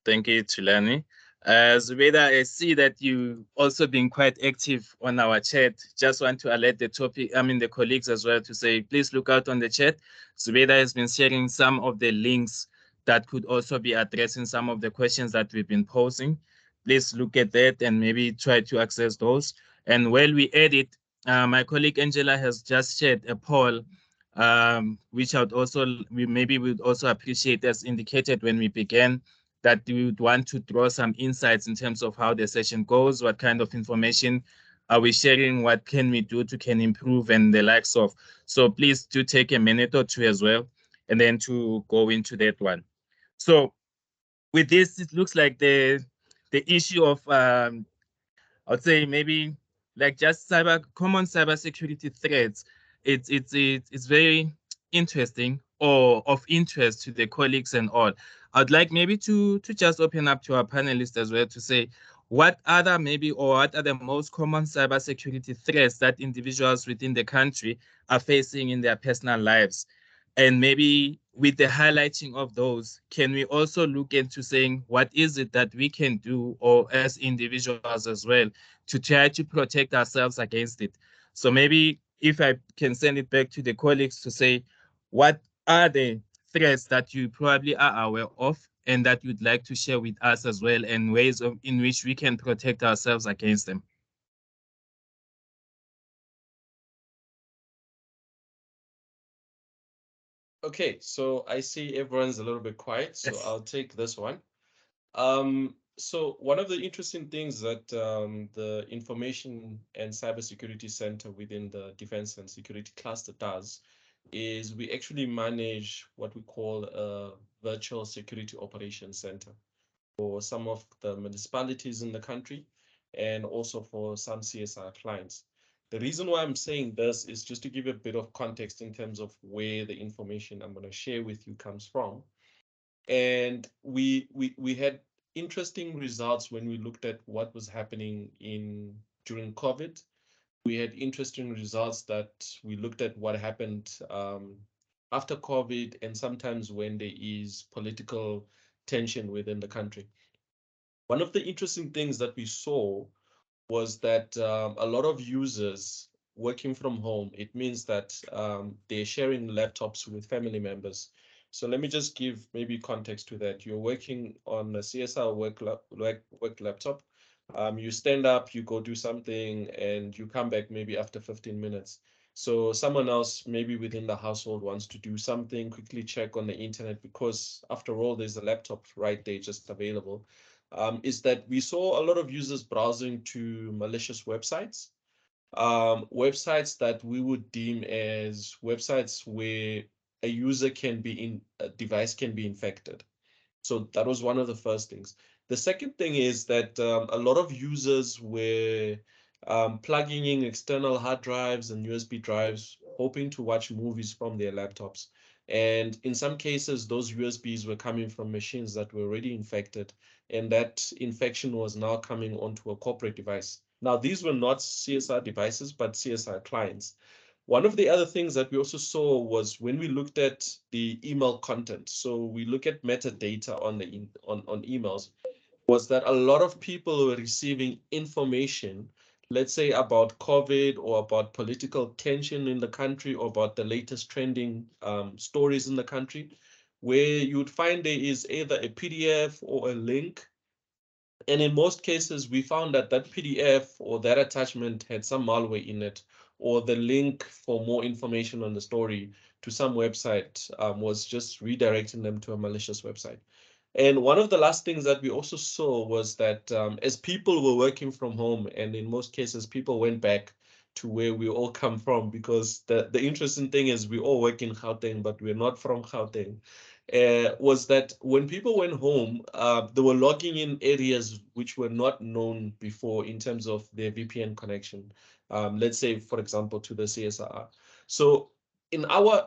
Thank you, Tulani. Zubeda, I see that you've also been quite active on our chat. Just want to alert the colleagues as well to say, please look out on the chat. Zubeda has been sharing some of the links that could also be addressing some of the questions that we've been posing. Please look at that and maybe try to access those. And while we edit, my colleague Angela has just shared a poll which I would also, we maybe would also appreciate, as indicated when we began, that we would want to draw some insights in terms of how the session goes, what kind of information are we sharing, what can we do to can improve, and the likes of. So please do take a minute or two as well, and then to go into that one. So with this, it looks like the issue of I'd say maybe like just common cybersecurity threats. It's very interesting or of interest to the colleagues and all. I'd like maybe to just open up to our panelists as well to say what other maybe or what are the most common cybersecurity threats that individuals within the country are facing in their personal lives. And maybe with the highlighting of those, can we also look into saying what is it that we can do or as individuals as well to try to protect ourselves against it? So maybe if I can send it back to the colleagues to say, what are the threats that you probably are aware of and that you'd like to share with us as well, and ways in which we can protect ourselves against them? Okay, so I see everyone's a little bit quiet, so Yes. I'll take this one. So one of the interesting things that the Information and Cybersecurity Center within the Defense and Security Cluster does is we actually manage what we call a virtual security operations center for some of the municipalities in the country and also for some CSR clients. The reason why I'm saying this is just to give a bit of context in terms of where the information I'm going to share with you comes from. And we had interesting results when we looked at what was happening during COVID. We had interesting results that we looked at what happened after COVID, and sometimes when there is political tension within the country. One of the interesting things that we saw was that a lot of users working from home, it means that they're sharing laptops with family members. So let me just give maybe context to that. You're working on a CSR work laptop. You stand up, you go do something, and you come back maybe after 15 minutes. So someone else, maybe within the household, wants to do something, quickly check on the internet, because after all, there's a laptop right there just available. Is that we saw a lot of users browsing to malicious websites, websites that we would deem as websites where a device can be infected. So that was one of the first things. The second thing is that a lot of users were plugging in external hard drives and USB drives, hoping to watch movies from their laptops. And in some cases, those USBs were coming from machines that were already infected, and that infection was now coming onto a corporate device. Now, these were not CSR devices, but CSR clients. One of the other things that we also saw was when we looked at the email content. So we look at metadata on on emails, was that a lot of people were receiving information, let's say about COVID or about political tension in the country or about the latest trending stories in the country, where you would find there is either a PDF or a link. And in most cases, we found that that PDF or that attachment had some malware in it, or the link for more information on the story to some website was just redirecting them to a malicious website. And one of the last things that we also saw was that as people were working from home, and in most cases, people went back to where we all come from, because the interesting thing is we all work in Gauteng, but we're not from Gauteng. Was that when people went home, they were logging in areas which were not known before in terms of their VPN connection. Let's say, for example, to the CSR. So in our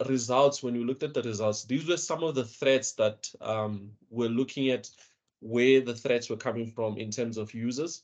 results, when we looked at the results, these were some of the threats that we're looking at, where the threats were coming from in terms of users.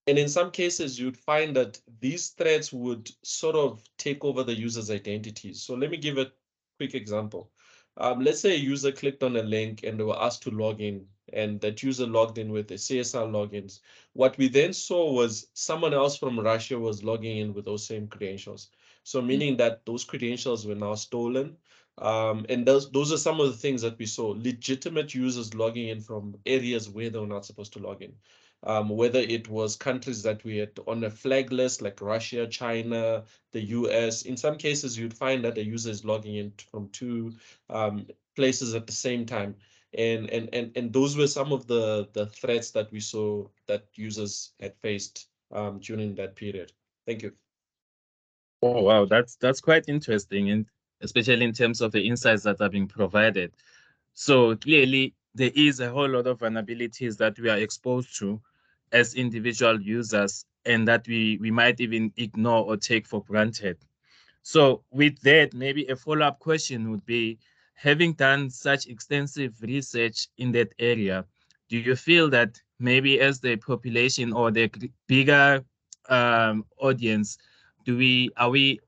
And in some cases, you'd find that these threats would sort of take over the user's identities. So let me give a quick example. Let's say a user clicked on a link and they were asked to log in, and that user logged in with the CSR logins. What we then saw was someone else from Russia was logging in with those same credentials. So meaning that those credentials were now stolen. And those are some of the things that we saw: legitimate users logging in from areas where they were not supposed to log in. whether it was countries that we had on a flag list like Russia, China, the US. In some cases, you'd find that a user is logging in from two places at the same time. And those were some of the threats that we saw that users had faced during that period. Thank you. Oh, wow, that's quite interesting, and especially in terms of the insights that are being provided. So clearly, there is a whole lot of vulnerabilities that we are exposed to as individual users, and that we might even ignore or take for granted. So with that, maybe a follow-up question would be, having done such extensive research in that area, do you feel that maybe as the population or the bigger audience, are we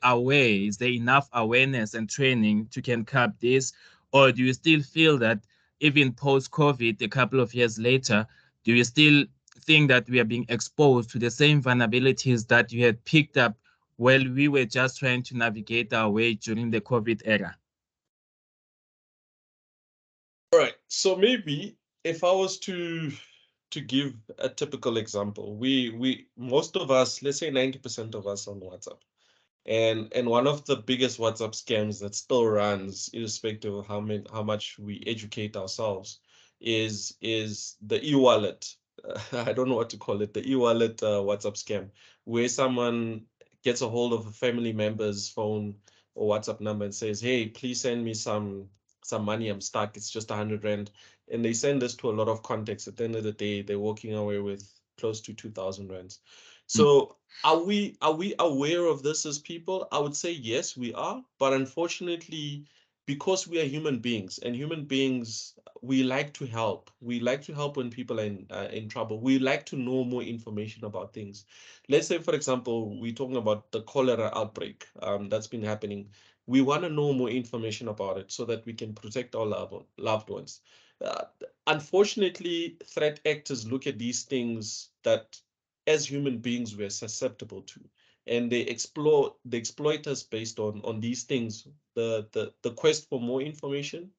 aware? Is there enough awareness and training to can cap this? Or do you still feel that even post-COVID, a couple of years later, do you still think that we are being exposed to the same vulnerabilities that you had picked up while we were just trying to navigate our way during the COVID era? All right. So maybe if I was to give a typical example, we most of us, let's say 90% of us on WhatsApp. And one of the biggest WhatsApp scams that still runs, irrespective of how much we educate ourselves, is the e-wallet. I don't know what to call it, the e-wallet WhatsApp scam, where someone gets a hold of a family member's phone or WhatsApp number and says, "Hey, please send me some money. I'm stuck. It's just 100 rand." And they send this to a lot of contacts. At the end of the day, they're walking away with close to 2,000 rands. So are we aware of this as people? I would say yes, we are. But unfortunately, because we are human beings, and human beings, we like to help. We like to help when people are in trouble. We like to know more information about things. Let's say, for example, we're talking about the cholera outbreak that's been happening. We want to know more information about it so that we can protect our loved ones. Uh, Unfortunately, threat actors look at these things that as human beings we're susceptible to, and they exploit us based on these things, the quest for more information,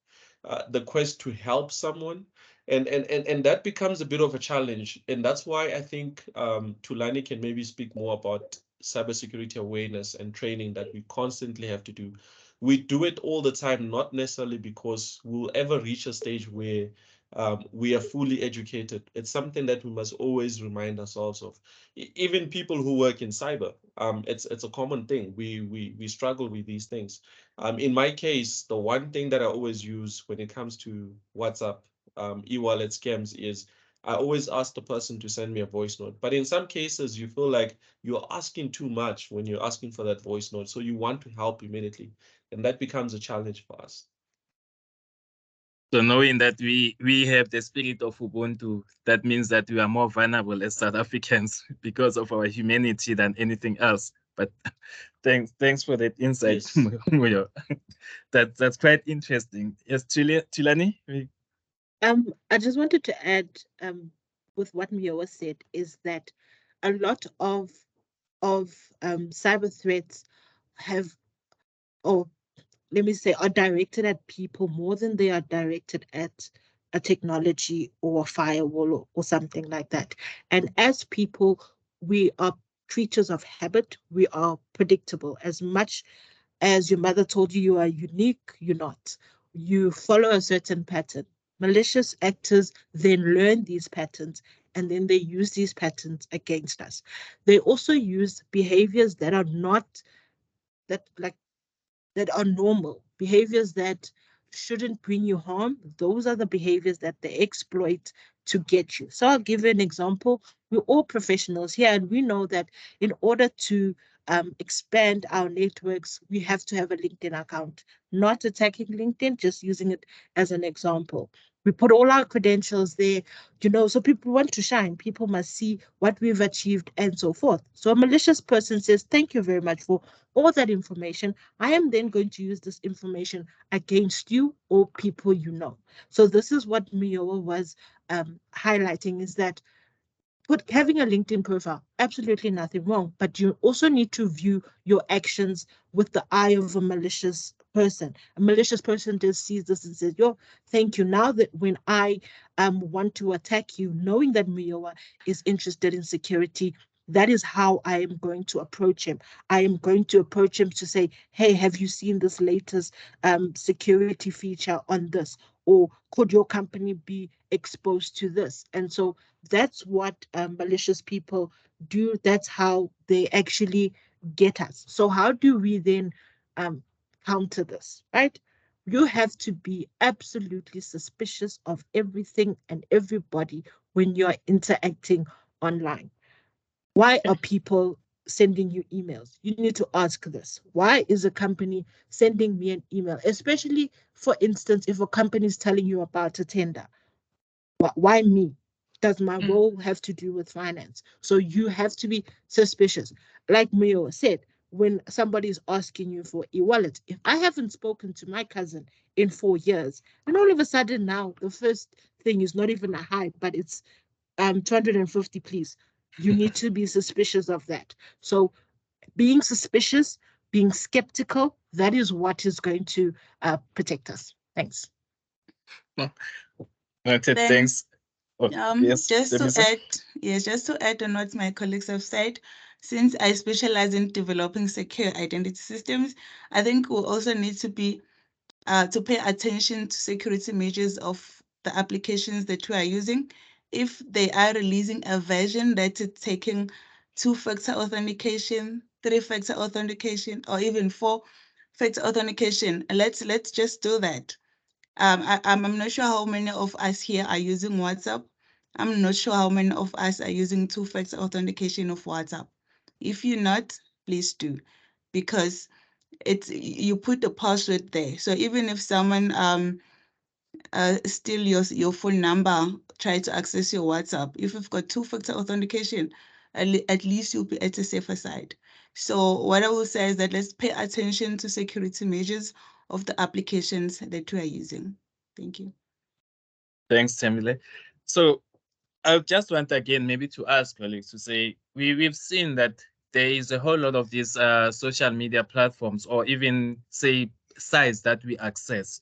the quest to help someone, and that becomes a bit of a challenge. And that's why I think Tulani can maybe speak more about cybersecurity awareness and training that we constantly have to do. We do it all the time, not necessarily because we'll ever reach a stage where we are fully educated. It's something that we must always remind ourselves of. Even people who work in cyber, it's a common thing. We struggle with these things. In my case, the one thing that I always use when it comes to WhatsApp e-wallet scams is I always ask the person to send me a voice note. But in some cases, you feel like you're asking too much when you're asking for that voice note. So you want to help immediately. And that becomes a challenge for us. So knowing that we have the spirit of Ubuntu, that means that we are more vulnerable as South Africans because of our humanity than anything else. But thanks for that insight, Yes. Moyo. That's quite interesting. Yes, Tulani? I just wanted to add, with what Miowa said, is that a lot of cyber threats have, or let me say, are directed at people more than they are directed at a technology or a firewall or something like that. And as people, we are creatures of habit. We are predictable. As much as your mother told you you are unique, you're not. You follow a certain pattern. Malicious actors then learn these patterns, and then they use these patterns against us. They also use behaviors that are not that are normal, behaviors that shouldn't bring you harm. Those are the behaviors that they exploit to get you. So I'll give you an example. We're all professionals here, and we know that in order to expand our networks, we have to have a LinkedIn account. Not attacking LinkedIn, just using it as an example. We put all our credentials there, so people want to shine. People must see what we've achieved and so forth. So a malicious person says, "Thank you very much for all that information. I am then going to use this information against you or people you know." So this is what Miowa was highlighting, is that having a LinkedIn profile, absolutely nothing wrong, but you also need to view your actions with the eye of a malicious person. A malicious person just sees this and says, yo, thank you. Now that when I want to attack you, knowing that Mioa is interested in security, that is how I am going to approach him. I am going to approach him to say, hey, have you seen this latest security feature on this? Or could your company be exposed to this? And so that's what malicious people do. That's how they actually get us. So how do we then counter this, right? You have to be absolutely suspicious of everything and everybody when you're interacting online. Why are people sending you emails? You need to ask this. Why is a company sending me an email? Especially, for instance, if a company is telling you about a tender. Why me? Does my role have to do with finance? So you have to be suspicious. Like Mio said, when somebody is asking you for a wallet, if I haven't spoken to my cousin in 4 years, and all of a sudden now the first thing is not even a hi, but it's 250, please. You need to be suspicious of that. So being suspicious, being skeptical, that is what is going to protect us. Thanks. Noted, thanks. Oh, yes, Just to Temisa? add, yes, just to add on what my colleagues have said, since I specialize in developing secure identity systems, I think we also need to be to pay attention to security measures of the applications that we are using. If they are releasing a version that is taking 2-factor authentication, 3-factor authentication, or even 4-factor authentication, let's just do that. I'm not sure how many of us here are using WhatsApp. I'm not sure how many of us are using 2-factor authentication of WhatsApp. If you're not, please do, because you put the password there. So even if someone steal your phone number, try to access your WhatsApp, if you've got 2-factor authentication, at least you'll be at a safer side. So what I will say is that let's pay attention to security measures of the applications that we are using. Thank you. Thanks, Temile. So I just want again maybe to ask colleagues to say we've seen that there is a whole lot of these social media platforms or even say sites that we access,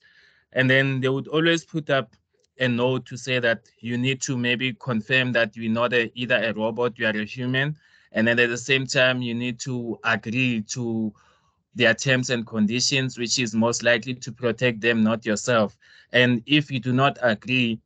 and then they would always put up a note to say that you need to maybe confirm that you're not either a robot, you are a human, and then at the same time you need to agree to their terms and conditions, which is most likely to protect them, not yourself. And if you do not agree,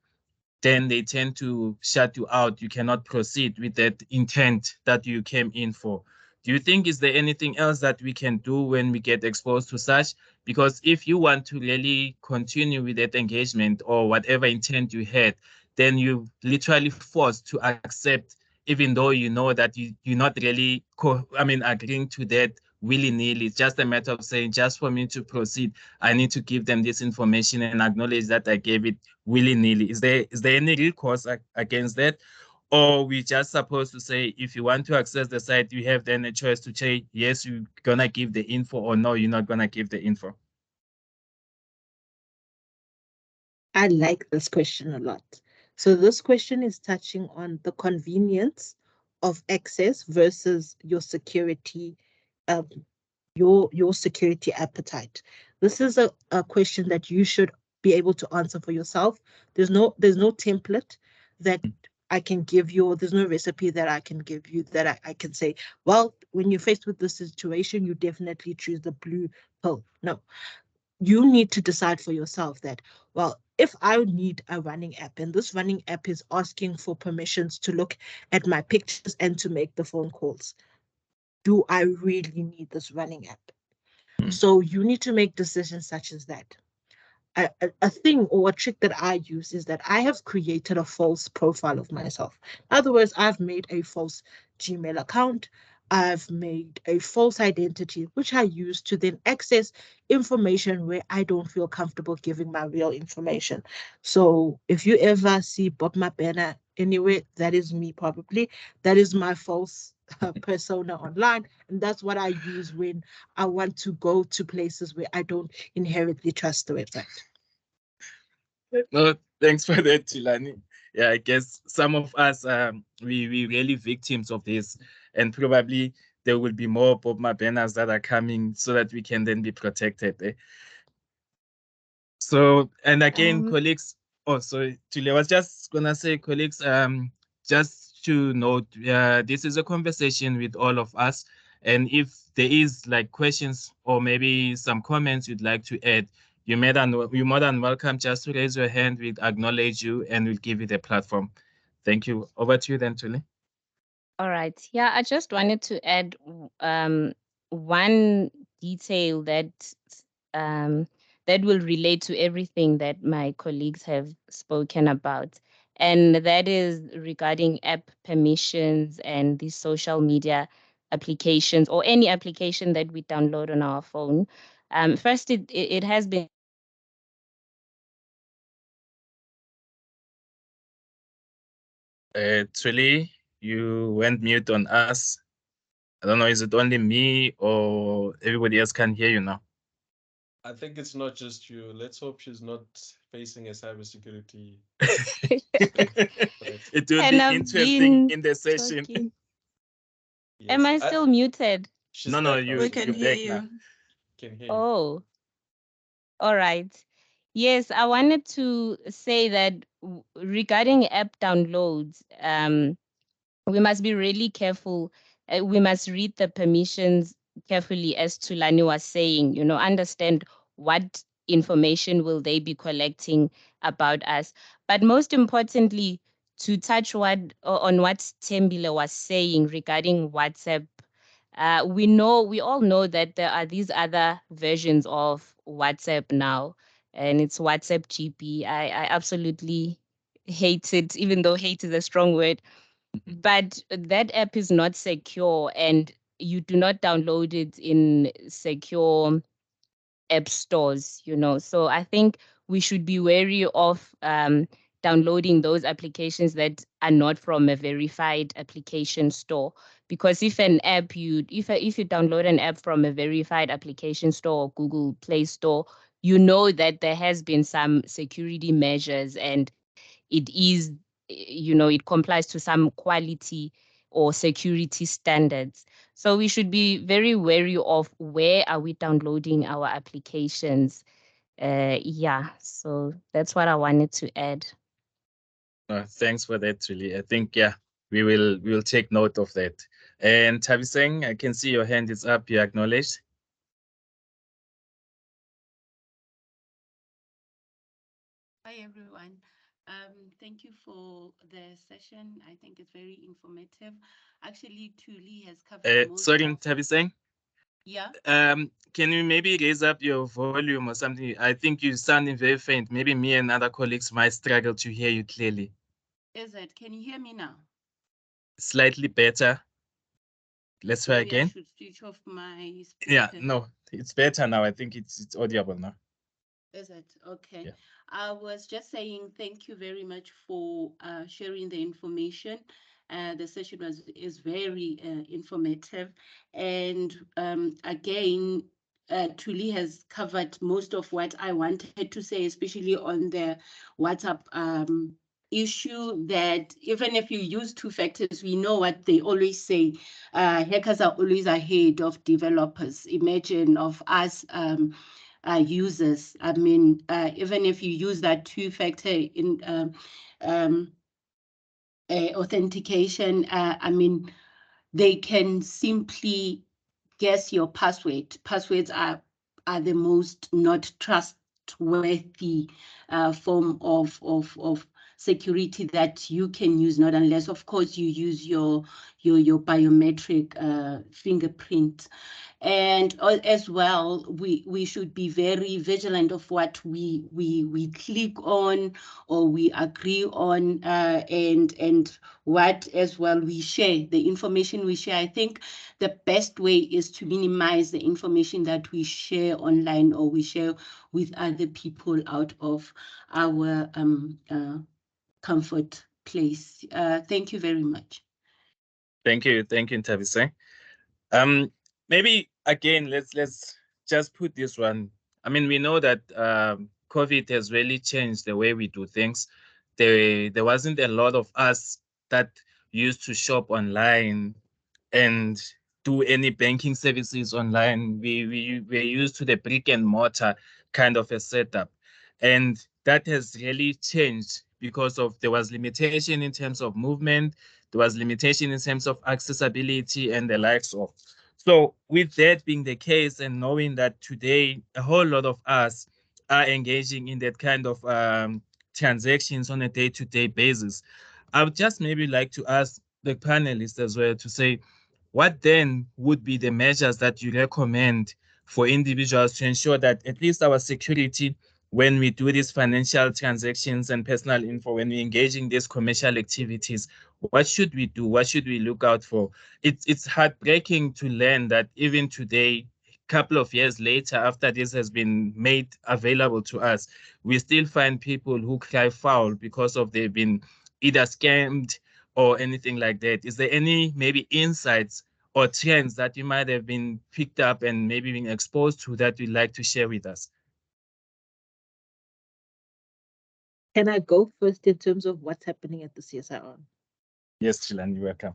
then they tend to shut you out. You cannot proceed with that intent that you came in for. Do you think is there anything else that we can do when we get exposed to such? Because if you want to really continue with that engagement or whatever intent you had, then you're literally forced to accept, even though you know that you're not really, agreeing to that willy-nilly. It's just a matter of saying, just for me to proceed, I need to give them this information and acknowledge that I gave it willy-nilly. Is there any recourse against that? Or we just supposed to say, if you want to access the site, you have then a choice to say, yes, you're gonna give the info, or no, you're not gonna give the info? I like this question a lot. So this question is touching on the convenience of access versus your security, your security appetite. This is a question that you should be able to answer for yourself. There's no template that I can give you, or there's no recipe that I can give you that I can say, well, when you're faced with this situation, you definitely choose the blue pill. No, you need to decide for yourself that, well, if I need a running app and this running app is asking for permissions to look at my pictures and to make the phone calls, do I really need this running app? So you need to make decisions such as that. A thing or a trick that I use is that I have created a false profile of myself. In other words, I've made a false Gmail account. I've made a false identity, which I use to then access information where I don't feel comfortable giving my real information. So if you ever see Bob Mabena anywhere, that is me probably. That is my false persona online. And that's what I use when I want to go to places where I don't inherently trust the website. No, thanks for that, Tilani. Yeah, I guess some of us, we really victims of this, and probably there will be more Bob Mabenas that are coming so that we can then be protected. So, and again, colleagues, oh, sorry, Julie, I was just gonna say, colleagues, just to note, this is a conversation with all of us. And if there is like questions or maybe some comments you'd like to add, you're more than welcome just to raise your hand. We'll acknowledge you and we'll give you the platform. Thank you. Over to you then, Julie. All right. Yeah, I just wanted to add one detail that will relate to everything that my colleagues have spoken about. And that is regarding app permissions and these social media applications or any application that we download on our phone. First, it has been Julie, you went mute on us. I don't know, is it only me or everybody else can hear you now? I think it's not just you. Let's hope she's not facing a cybersecurity. It will And be I've interesting been in the session. talking. Yes, Am I still muted? she's No, back now. We you're can hear back now. you. Can hear you. Oh, all right. Yes, I wanted to say that regarding app downloads, we must be really careful. We must read the permissions carefully, as Tulani was saying, understand what information will they be collecting about us. But most importantly, to touch on what Tembile was saying regarding WhatsApp, we all know that there are these other versions of WhatsApp now, and it's WhatsApp GP. I absolutely hate it, even though hate is a strong word. But that app is not secure, and you do not download it in secure app stores, So I think we should be wary of downloading those applications that are not from a verified application store. Because if you download an app from a verified application store or Google Play Store, you know that there has been some security measures and it complies to some quality or security standards. So we should be very wary of where are we downloading our applications. Yeah, so that's what I wanted to add. Thanks for that, Julie. I think, we will take note of that. And Thabiseng, I can see your hand is up. You acknowledged. Hi, everyone. Thank you for the session. I think it's very informative. Actually, Tuli has covered most Sorry, of... Thabiseng. Yeah. Can you maybe raise up your volume or something? I think you're sounding very faint. Maybe me and other colleagues might struggle to hear you clearly. Is it? Can you hear me now? Slightly better. Let's try Maybe again. I should switch off my speaker. Yeah, no, it's better now. I think it's audible now. Is it? Okay. Yeah. I was just saying thank you very much for sharing the information. The session is very informative. And again, Tuli has covered most of what I wanted to say, especially on the WhatsApp issue, that even if you use two factors, we know what they always say. Hackers are always ahead of developers. Imagine of us users. I mean, even if you use that two-factor in authentication, I mean, they can simply guess your password. Passwords are the most not trustworthy form of security that you can use, not unless, of course, you use your biometric fingerprint. And as well, we should be very vigilant of what we click on or we agree on, and what as well we share, the information we share. I think the best way is to minimize the information that we share online or we share with other people out of our comfort place. Thank you very much. Thank you, Thabiseng. Maybe again, let's just put this one. I mean, we know that COVID has really changed the way we do things. There wasn't a lot of us that used to shop online and do any banking services online. We're used to the brick and mortar kind of a setup. And that has really changed because of there was limitation in terms of movement, there was limitation in terms of accessibility and the likes of. So with that being the case and knowing that today a whole lot of us are engaging in that kind of transactions on a day-to-day basis, I would just maybe like to ask the panelists as well to say, what then would be the measures that you recommend for individuals to ensure that at least our security when we do these financial transactions and personal info, when we engage in these commercial activities, what should we do? What should we look out for? It's heartbreaking to learn that even today, a couple of years later, after this has been made available to us, we still find people who cry foul because of they've been either scammed or anything like that. Is there any maybe insights or trends that you might have been picked up and maybe been exposed to that you'd like to share with us? Can I go first in terms of what's happening at the CSIR? Yes, Chilan, you're welcome.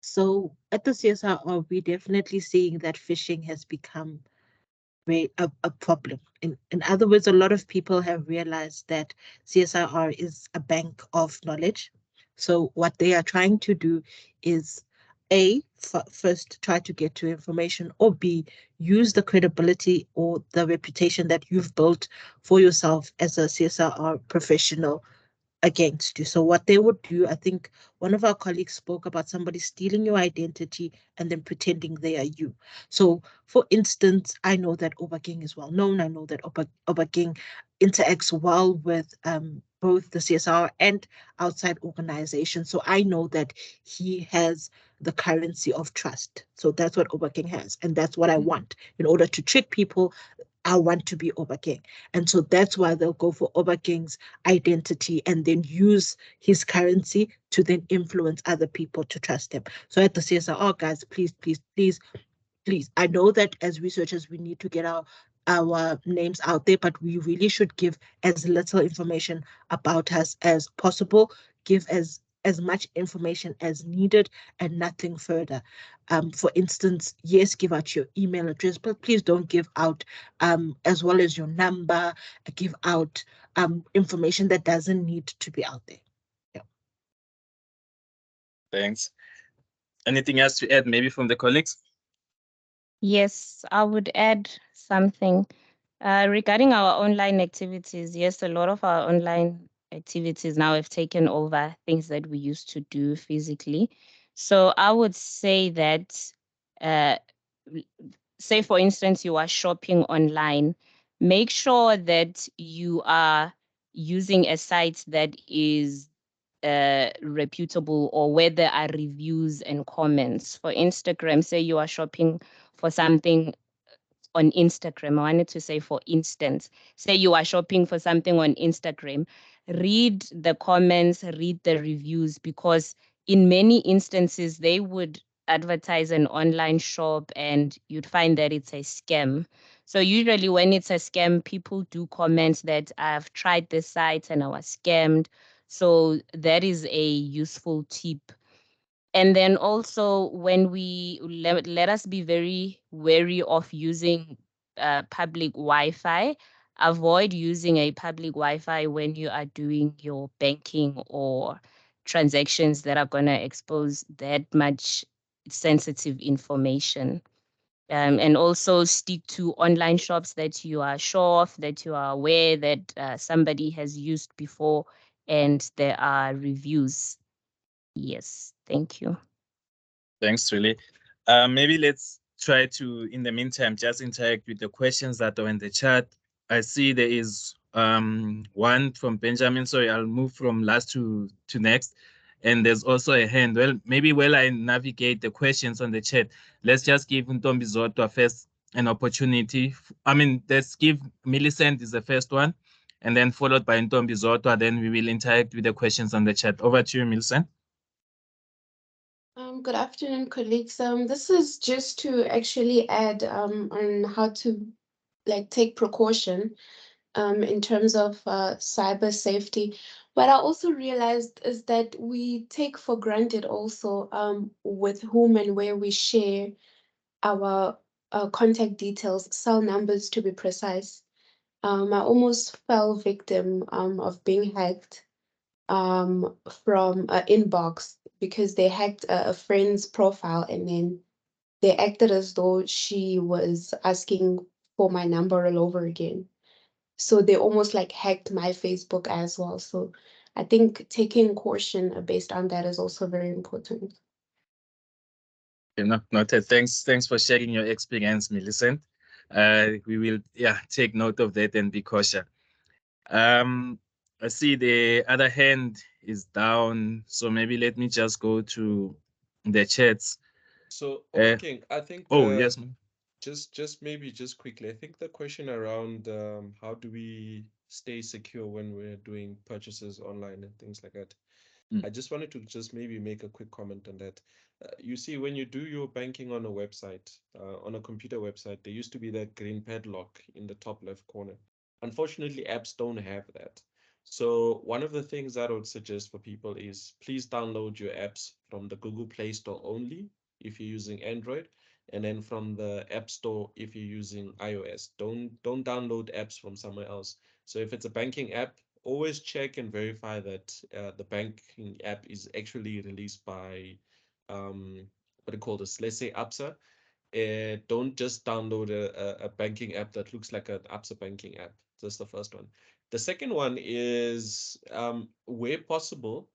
So at the CSIR, we're definitely seeing that phishing has become a problem. In other words, a lot of people have realized that CSIR is a bank of knowledge. So what they are trying to do is A, first try to get to information, or B, use the credibility or the reputation that you've built for yourself as a CSIR professional against you. So what they would do, I think one of our colleagues spoke about somebody stealing your identity and then pretending they are you. So for instance, I know that Obakeng is well known. I know that Obakeng interacts well with both the CSR and outside organizations. So I know that he has the currency of trust. So that's what Obakeng has. And that's what I want. In order to trick people, I want to be Obakeng. And so that's why they'll go for Obakeng's identity and then use his currency to then influence other people to trust him. So at the CSR, guys, please, please, please, please. I know that as researchers, we need to get our names out there, but we really should give as little information about us as possible. Give as much information as needed and nothing further. For instance, yes, give out your email address, but please don't give out as well as your number, give out information that doesn't need to be out there. Yeah. Thanks. Anything else to add, maybe from the colleagues? Yes, I would add something. Regarding our online activities, yes, a lot of our online activities now have taken over things that we used to do physically. So I would say that, say for instance, you are shopping online, make sure that you are using a site that is reputable or where there are reviews and comments. For Instagram, say you are shopping for something on Instagram. I wanted to say, for instance, say you are shopping for something on Instagram, read the comments, read the reviews, because in many instances, they would advertise an online shop and you'd find that it's a scam. So usually when it's a scam, people do comment that I've tried this site and I was scammed. So that is a useful tip. And then also when we let us be very wary of using public Wi-Fi. Avoid using a public Wi-Fi when you are doing your banking or transactions that are going to expose that much sensitive information. And also stick to online shops that you are sure of, that you are aware that somebody has used before and there are reviews. Yes, thank you. Thanks, Truly. Maybe let's try to, in the meantime, just interact with the questions that are in the chat. I see there is one from Benjamin. Sorry, I'll move from last to next. And there's also a hand. Well, maybe while I navigate the questions on the chat, let's just give Ntombi Zodwa first an opportunity. I mean, let's give Millicent is the first one, and then followed by Ntombi Zodwa. Then we will interact with the questions on the chat. Over to you, Millicent. Good afternoon, colleagues. This is just to actually add on how to take precaution in terms of cyber safety. What I also realized is that we take for granted also with whom and where we share our contact details, cell numbers to be precise. I almost fell victim of being hacked from an inbox because they hacked a friend's profile and then they acted as though she was asking for my number all over again. So they almost like hacked my Facebook as well. So I think taking caution based on that is also very important. Noted. Thanks for sharing your experience, Millicent. We will take note of that and be cautious. I see the other hand is down, so maybe let me just go to the chats. So, King, I think yes, just quickly, I think the question around how do we stay secure when we're doing purchases online and things like that. I just wanted to just maybe make a quick comment on that. You see, when you do your banking on a website, on a computer website, there used to be that green padlock in the top left corner. Unfortunately, apps don't have that. So one of the things that I would suggest for people is please download your apps from the Google Play Store only if you're using Android, and then from the App Store if you're using iOS. Don't download apps from somewhere else. So if it's a banking app, always check and verify that the banking app is actually released by what do you call this? Let's say ABSA. Don't just download a banking app that looks like an ABSA banking app. That's the first one. The second one is where possible,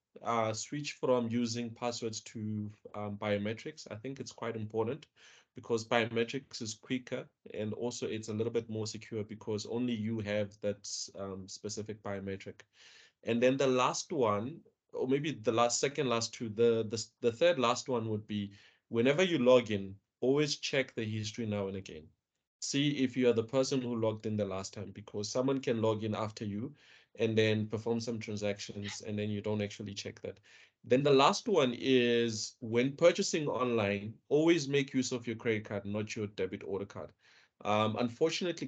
switch from using passwords to biometrics. I think it's quite important because biometrics is quicker and also it's a little bit more secure because only you have that specific biometric. And then the last one, or maybe the second last two, the third last one would be whenever you log in, always check the history now and again. See if you are the person who logged in the last time, because someone can log in after you and then perform some transactions and then you don't actually check that. Then the last one is when purchasing online, always make use of your credit card, not your debit order card. Unfortunately,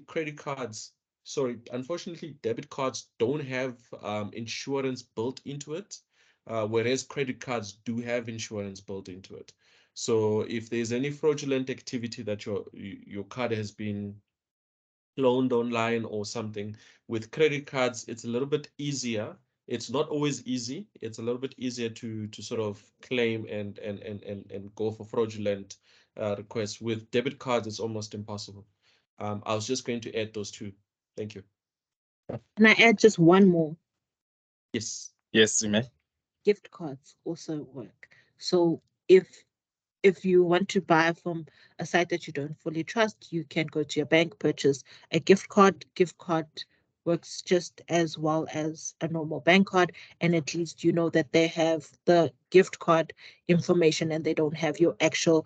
debit cards don't have insurance built into it, whereas credit cards do have insurance built into it. So if there's any fraudulent activity that your card has been cloned online or something, with credit cards, it's a little bit easier. It's not always easy. It's a little bit easier to sort of claim and go for fraudulent requests. With debit cards, it's almost impossible. I was just going to add those two. Thank you. Can I add just one more? Yes. Yes, you may. Gift cards also work. So if you want to buy from a site that you don't fully trust, you can go to your bank, purchase a gift card. Gift card works just as well as a normal bank card, and at least you know that they have the gift card information and they don't have your actual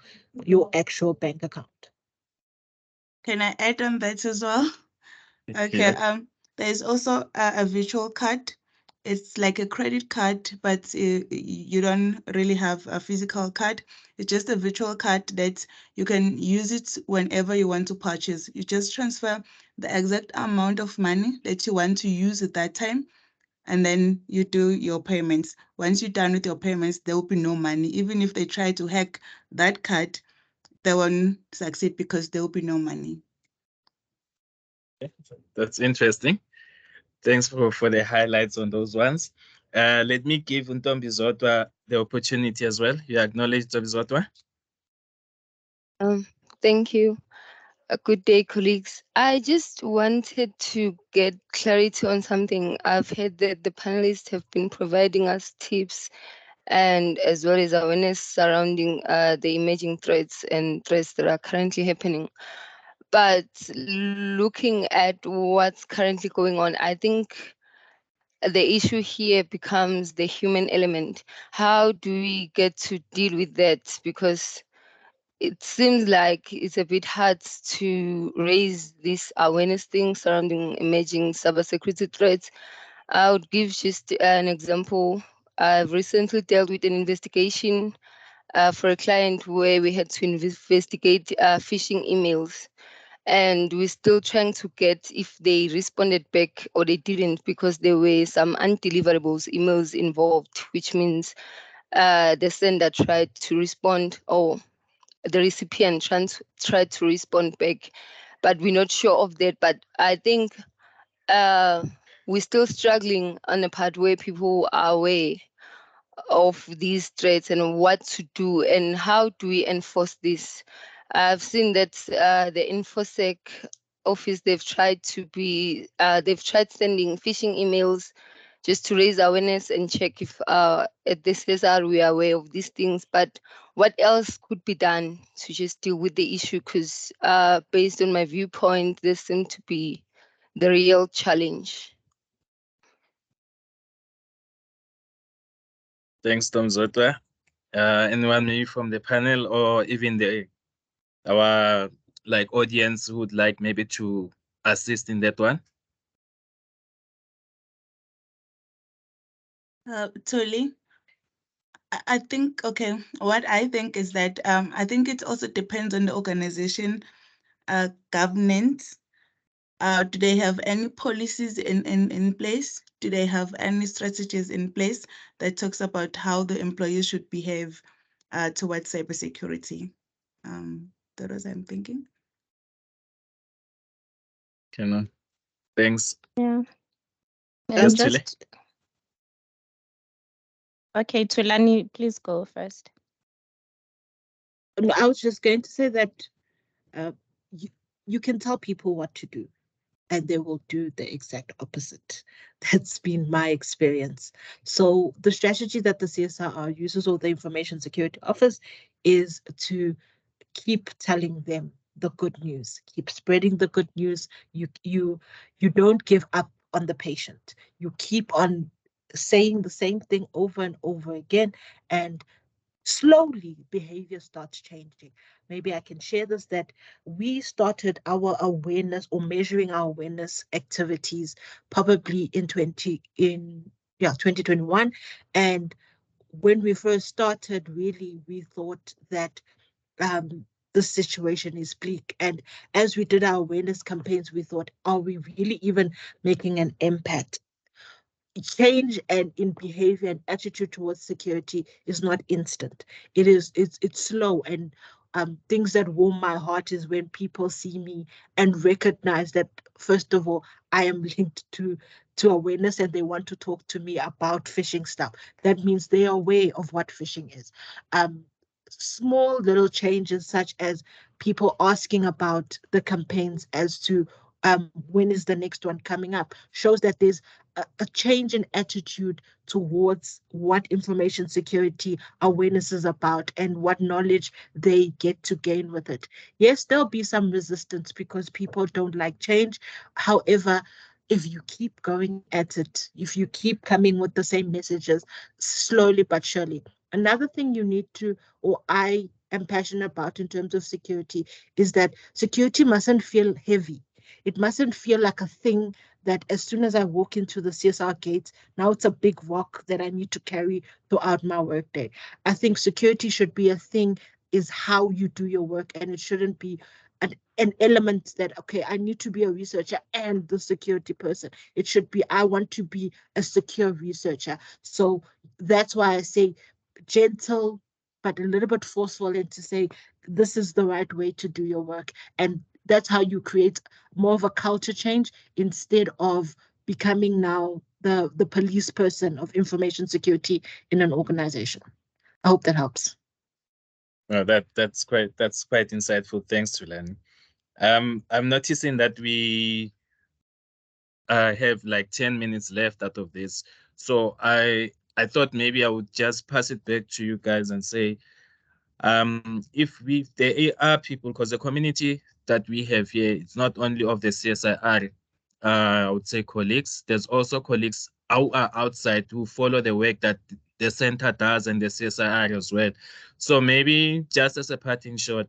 bank account. Can I add on that as well? Okay. There's also a virtual card. It's like a credit card, but you don't really have a physical card. It's just a virtual card that you can use it whenever you want to purchase. You just transfer the exact amount of money that you want to use at that time, and then you do your payments. Once you're done with your payments, there will be no money. Even if they try to hack that card, they won't succeed because there will be no money. That's interesting. Thanks for the highlights on those ones. Let me give Ntombi Zodwa the opportunity as well. You acknowledge Ntombi Zodwa? Thank you. Good day, colleagues. I just wanted to get clarity on something. I've heard that the panelists have been providing us tips and as well as awareness surrounding the emerging threats and threats that are currently happening. But looking at what's currently going on, I think the issue here becomes the human element. How do we get to deal with that? Because it seems like it's a bit hard to raise this awareness thing surrounding emerging cybersecurity threats. I would give just an example. I've recently dealt with an investigation for a client where we had to investigate phishing emails. And we're still trying to get if they responded back or they didn't, because there were some undeliverables emails involved, which means the sender tried to respond or the recipient tried to respond back, but we're not sure of that. But I think we're still struggling on the part where people are aware of these threats and what to do and how do we enforce this. I've seen that the InfoSec office, they've tried sending phishing emails just to raise awareness and check if at the CSR we are aware of these things. But what else could be done to just deal with the issue? Because based on my viewpoint, this seems to be the real challenge. Thanks, Tom Zotwa. Anyone maybe from the panel or even our audience who would like maybe to assist in that one? Tuli, I think, okay, what I think is that I think it also depends on the organization, governance. Do they have any policies in place? Do they have any strategies in place that talks about how the employees should behave towards cybersecurity? That was I'm thinking. Okay, thanks. Yeah. Yes, And Tuli. just okay, Tulani, please go first. No, I was just going to say that you can tell people what to do and they will do the exact opposite. That's been my experience. So the strategy that the CSIR uses, or the Information Security Office, is to keep telling them the good news, keep spreading the good news. You don't give up on the patient. You keep on saying the same thing over and over again, and slowly behavior starts changing. Maybe I can share this, that we started our awareness or measuring our awareness activities probably in 2021. And when we first started, really, we thought that the situation is bleak. And as we did our awareness campaigns, we thought, are we really even making an impact? Change and in behavior and attitude towards security is not instant. It's slow. And things that warm my heart is when people see me and recognize that, first of all, I am linked to awareness and they want to talk to me about phishing stuff. That means they are aware of what phishing is. Small little changes such as people asking about the campaigns as to when is the next one coming up shows that there's a change in attitude towards what information security awareness is about and what knowledge they get to gain with it. Yes, there'll be some resistance because people don't like change. However, if you keep going at it, if you keep coming with the same messages, slowly but surely. Another thing you need to, or I am passionate about in terms of security, is that security mustn't feel heavy. It mustn't feel like a thing that as soon as I walk into the CSR gates, now it's a big rock that I need to carry throughout my workday. I think security should be a thing, is how you do your work, and it shouldn't be an element that, okay, I need to be a researcher and the security person. It should be, I want to be a secure researcher. So that's why I say gentle, but a little bit forceful, and to say, this is the right way to do your work. And that's how you create more of a culture change instead of becoming now the police person of information security in an organization. I hope that helps. That's quite insightful. Thanks, Tulani. I'm noticing that we have like 10 minutes left out of this. So I thought maybe I would just pass it back to you guys and say, if there are people, because the community that we have here, it's not only of the CSIR, I would say colleagues, there's also colleagues who are outside who follow the work that the center does and the CSIR as well. So maybe just as a parting shot,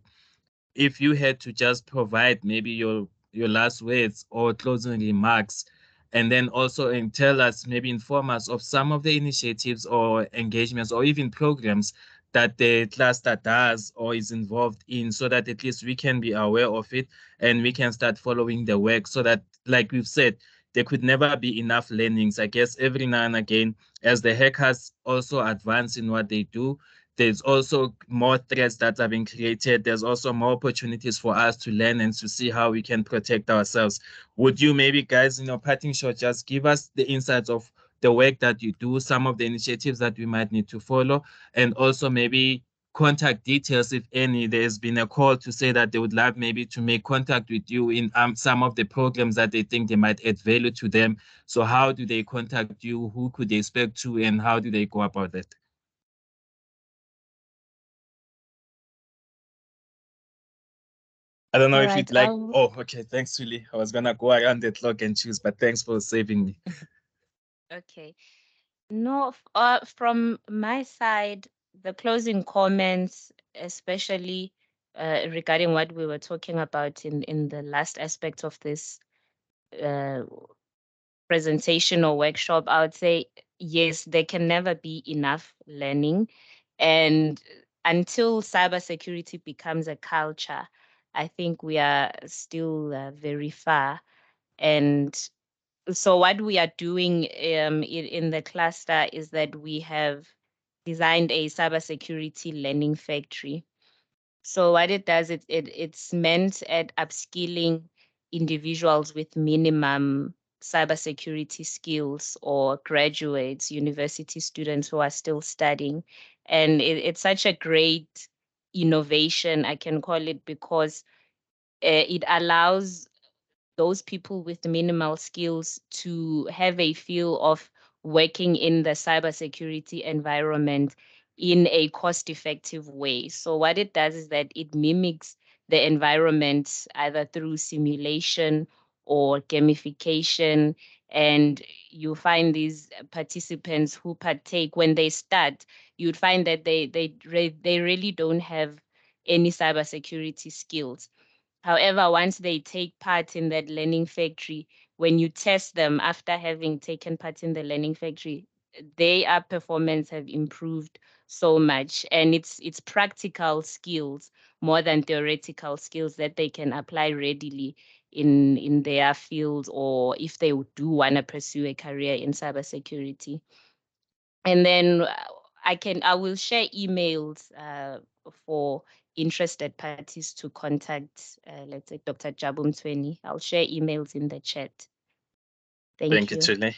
if you had to just provide maybe your last words or closing remarks, and then also tell us, maybe inform us of some of the initiatives or engagements or even programs that the cluster does or is involved in, so that at least we can be aware of it and we can start following the work, so that, like we've said, there could never be enough learnings. I guess every now and again, as the hackers also advance in what they do, there's also more threats that are being created. There's also more opportunities for us to learn and to see how we can protect ourselves. Would you maybe, guys, in your parting shot, just give us the insights of the work that you do, some of the initiatives that we might need to follow, and also maybe contact details, if any. There's been a call to say that they would like maybe to make contact with you in some of the programs that they think they might add value to them. So how do they contact you? Who could they expect to, and how do they go about that? I don't know All if right. you'd like. Oh, okay. Thanks, Julie. I was gonna go around the clock and choose, but thanks for saving me. Okay. No, from my side, the closing comments, especially regarding what we were talking about in the last aspect of this uh, presentation or workshop, I would say, yes, there can never be enough learning. And until cybersecurity becomes a culture, I think we are still very far. And so what we are doing in the cluster is that we have designed a cybersecurity learning factory. So what it does, it's meant at upskilling individuals with minimum cybersecurity skills or graduates, university students who are still studying. And it's such a great innovation, I can call it, because it allows those people with minimal skills to have a feel of working in the cybersecurity environment in a cost-effective way. So what it does is that it mimics the environment either through simulation or gamification. And you find these participants who partake when they start, you'd find that they really don't have any cybersecurity skills. However, once they take part in that learning factory, when you test them after having taken part in the learning factory, their performance have improved so much. And it's practical skills more than theoretical skills that they can apply readily in their field, or if they do want to pursue a career in cybersecurity. And then I will share emails for interested parties to contact, let's say, Dr. Jabu Mthweni. I'll share emails in the chat. Thank you. Julie.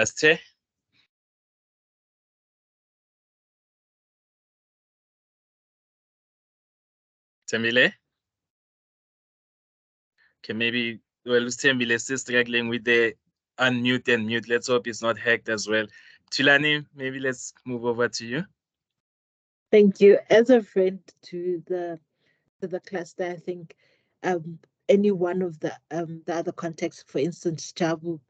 Stay. Temile? Okay, maybe, well, Temile is still struggling with the unmute and mute. Let's hope it's not hacked as well. Tulani, maybe let's move over to you. Thank you. As a friend to the cluster, I think any one of the other contacts, for instance, Jabu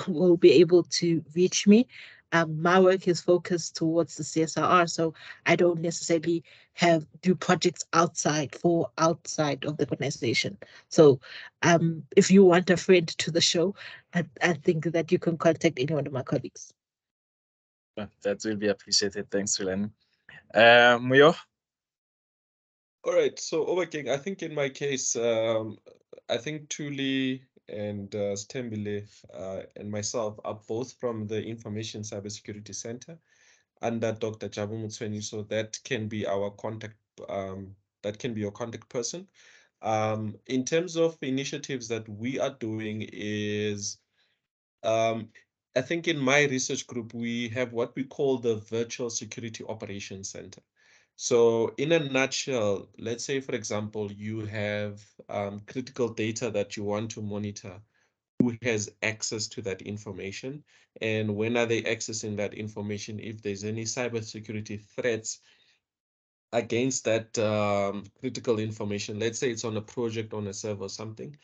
will be able to reach me. My work is focused towards the CSIR, so I don't necessarily do projects outside of the organization. So if you want a friend to the show, I think that you can contact any one of my colleagues. That will be appreciated. Thanks, Tulani. Muyo? All right, so Obakeng, I think in my case, I think Tuli and Stembile and myself are both from the Information Cybersecurity Center under Dr. Jabu Mthweni, so that can be our contact. That can be your contact person. In terms of initiatives that we are doing is, I think in my research group we have what we call the Virtual Security Operations Center. So in a nutshell, let's say, for example, you have critical data that you want to monitor. Who has access to that information? And when are they accessing that information? If there's any cybersecurity threats against that critical information, let's say it's on a project, on a server or something,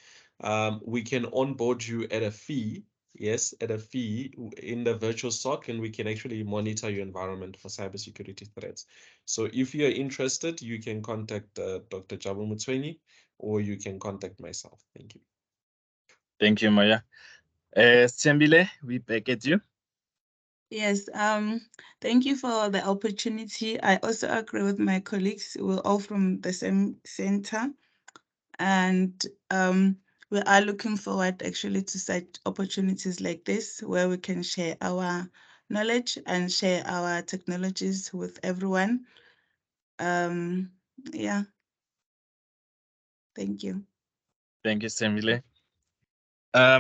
we can onboard you at a fee. Yes, at a fee in the virtual SOC, and we can actually monitor your environment for cybersecurity threats. So if you're interested, you can contact Dr. Jabu Mthweni, or you can contact myself. Thank you. Thank you, Maya. Stembile, we back at you. Yes, thank you for the opportunity. I also agree with my colleagues. We're all from the same center, and we are looking forward actually to such opportunities like this, where we can share our knowledge and share our technologies with everyone. Yeah. Thank you. Thank you, Sembile.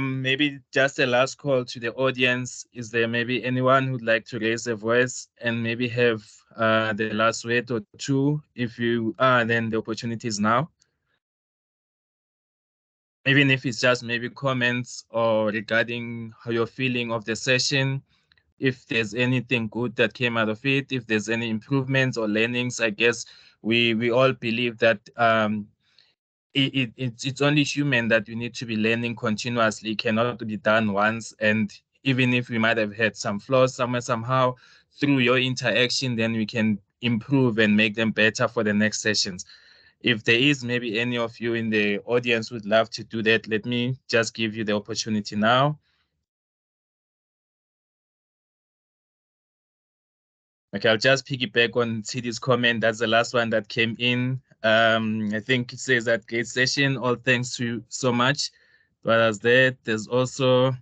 Maybe just a last call to the audience. Is there maybe anyone who'd like to raise a voice and maybe have the last word or two? If you are, then the opportunity is now. Even if it's just maybe comments or regarding how you're feeling of the session, if there's anything good that came out of it, if there's any improvements or learnings. I guess we all believe that it's only human that we need to be learning continuously. It cannot be done once. And even if we might have had some flaws somewhere, somehow, through your interaction, then we can improve and make them better for the next sessions. If there is maybe any of you in the audience would love to do that, let me just give you the opportunity now. Okay, I'll just piggyback on Tidi's comment. That's the last one that came in. I think it says that great session. All thanks to you so much. But as that, there's also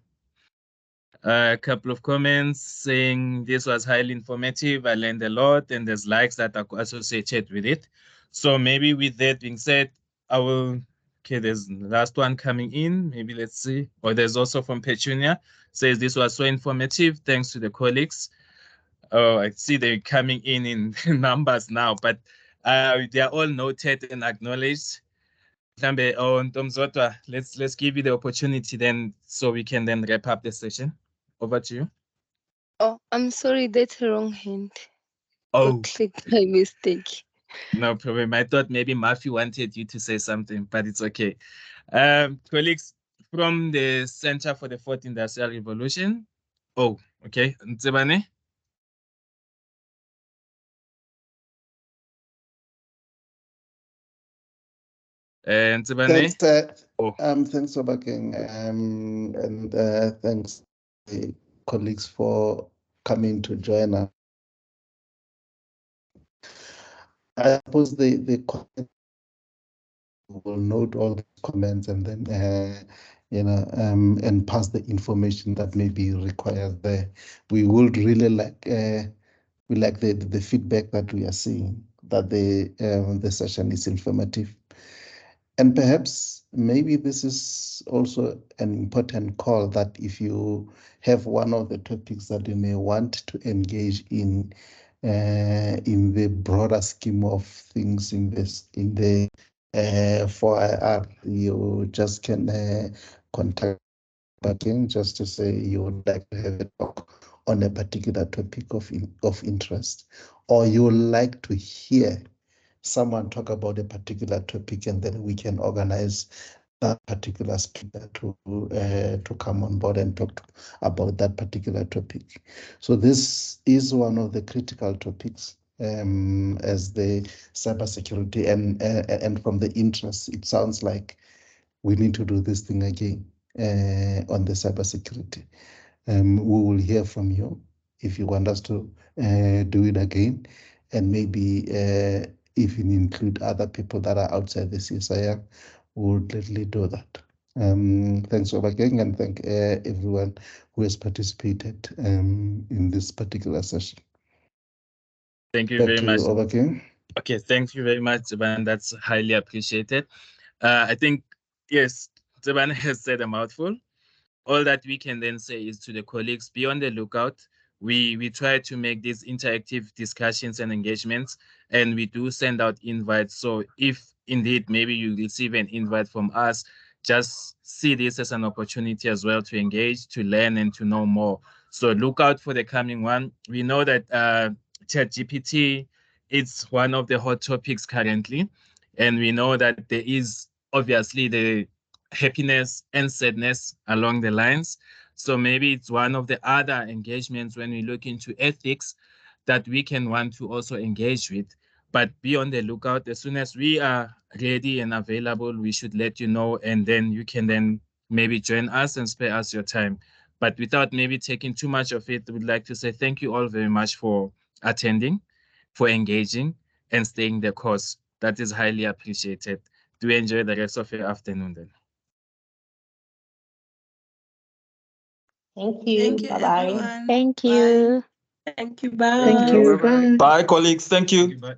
a couple of comments saying this was highly informative. I learned a lot, and there's likes that are associated with it. So maybe with that being said, I will. Okay, there's the last one coming in. Maybe let's see. Or there's also from Petunia. Says this was so informative. Thanks to the colleagues. Oh, I see they're coming in numbers now, but they are all noted and acknowledged. Mhlambe, oh, Ntomzodwa, let's give you the opportunity then, so we can then wrap up the session. Over to you. Oh, I'm sorry, that's a wrong hand. Oh, Clicked by mistake. no problem. I thought maybe Murphy wanted you to say something, but it's okay. Colleagues from the Center for the Fourth Industrial Revolution. Oh, okay. Ntsebane? Ntsebane? Thanks, Oh. thanks for backing, and thanks the colleagues for coming to join us. I suppose the will note all the comments and then and pass the information that may be required there. We would really like we like the feedback that we are seeing, that the session is informative. And perhaps maybe this is also an important call, that if you have one of the topics that you may want to engage in the broader scheme of things in the 4IR, you just can contact button just to say you would like to have a talk on a particular topic of interest, or you would like to hear someone talk about a particular topic, and then we can organize that particular speaker to come on board and talk about that particular topic. So this is one of the critical topics as the cybersecurity, and from the interest, it sounds like we need to do this thing again on the cybersecurity. We will hear from you if you want us to do it again, and maybe even include other people that are outside the C4IR, we will gladly do that. Thanks again, and thank everyone who has participated in this particular session. Thank you very much. Again. Okay, thank you very much, Zeban. That's highly appreciated. I think, yes, Zeban has said a mouthful. All that we can then say is to the colleagues, be on the lookout. We try to make these interactive discussions and engagements, and we do send out invites. So if indeed maybe you receive an invite from us, just see this as an opportunity as well to engage, to learn, and to know more. So look out for the coming one. We know that ChatGPT, it's one of the hot topics currently, and we know that there is obviously the happiness and sadness along the lines. So maybe it's one of the other engagements when we look into ethics that we can want to also engage with. But be on the lookout. As soon as we are ready and available, we should let you know, and then you can then maybe join us and spare us your time. But without maybe taking too much of it, we'd like to say thank you all very much for attending, for engaging, and staying the course. That is highly appreciated. Do enjoy the rest of your afternoon then. Thank you. Thank you, Bye-bye. everyone. Thank Bye. you. Thank you. Bye. Thank you. Bye. Bye, colleagues. Thank you. Bye.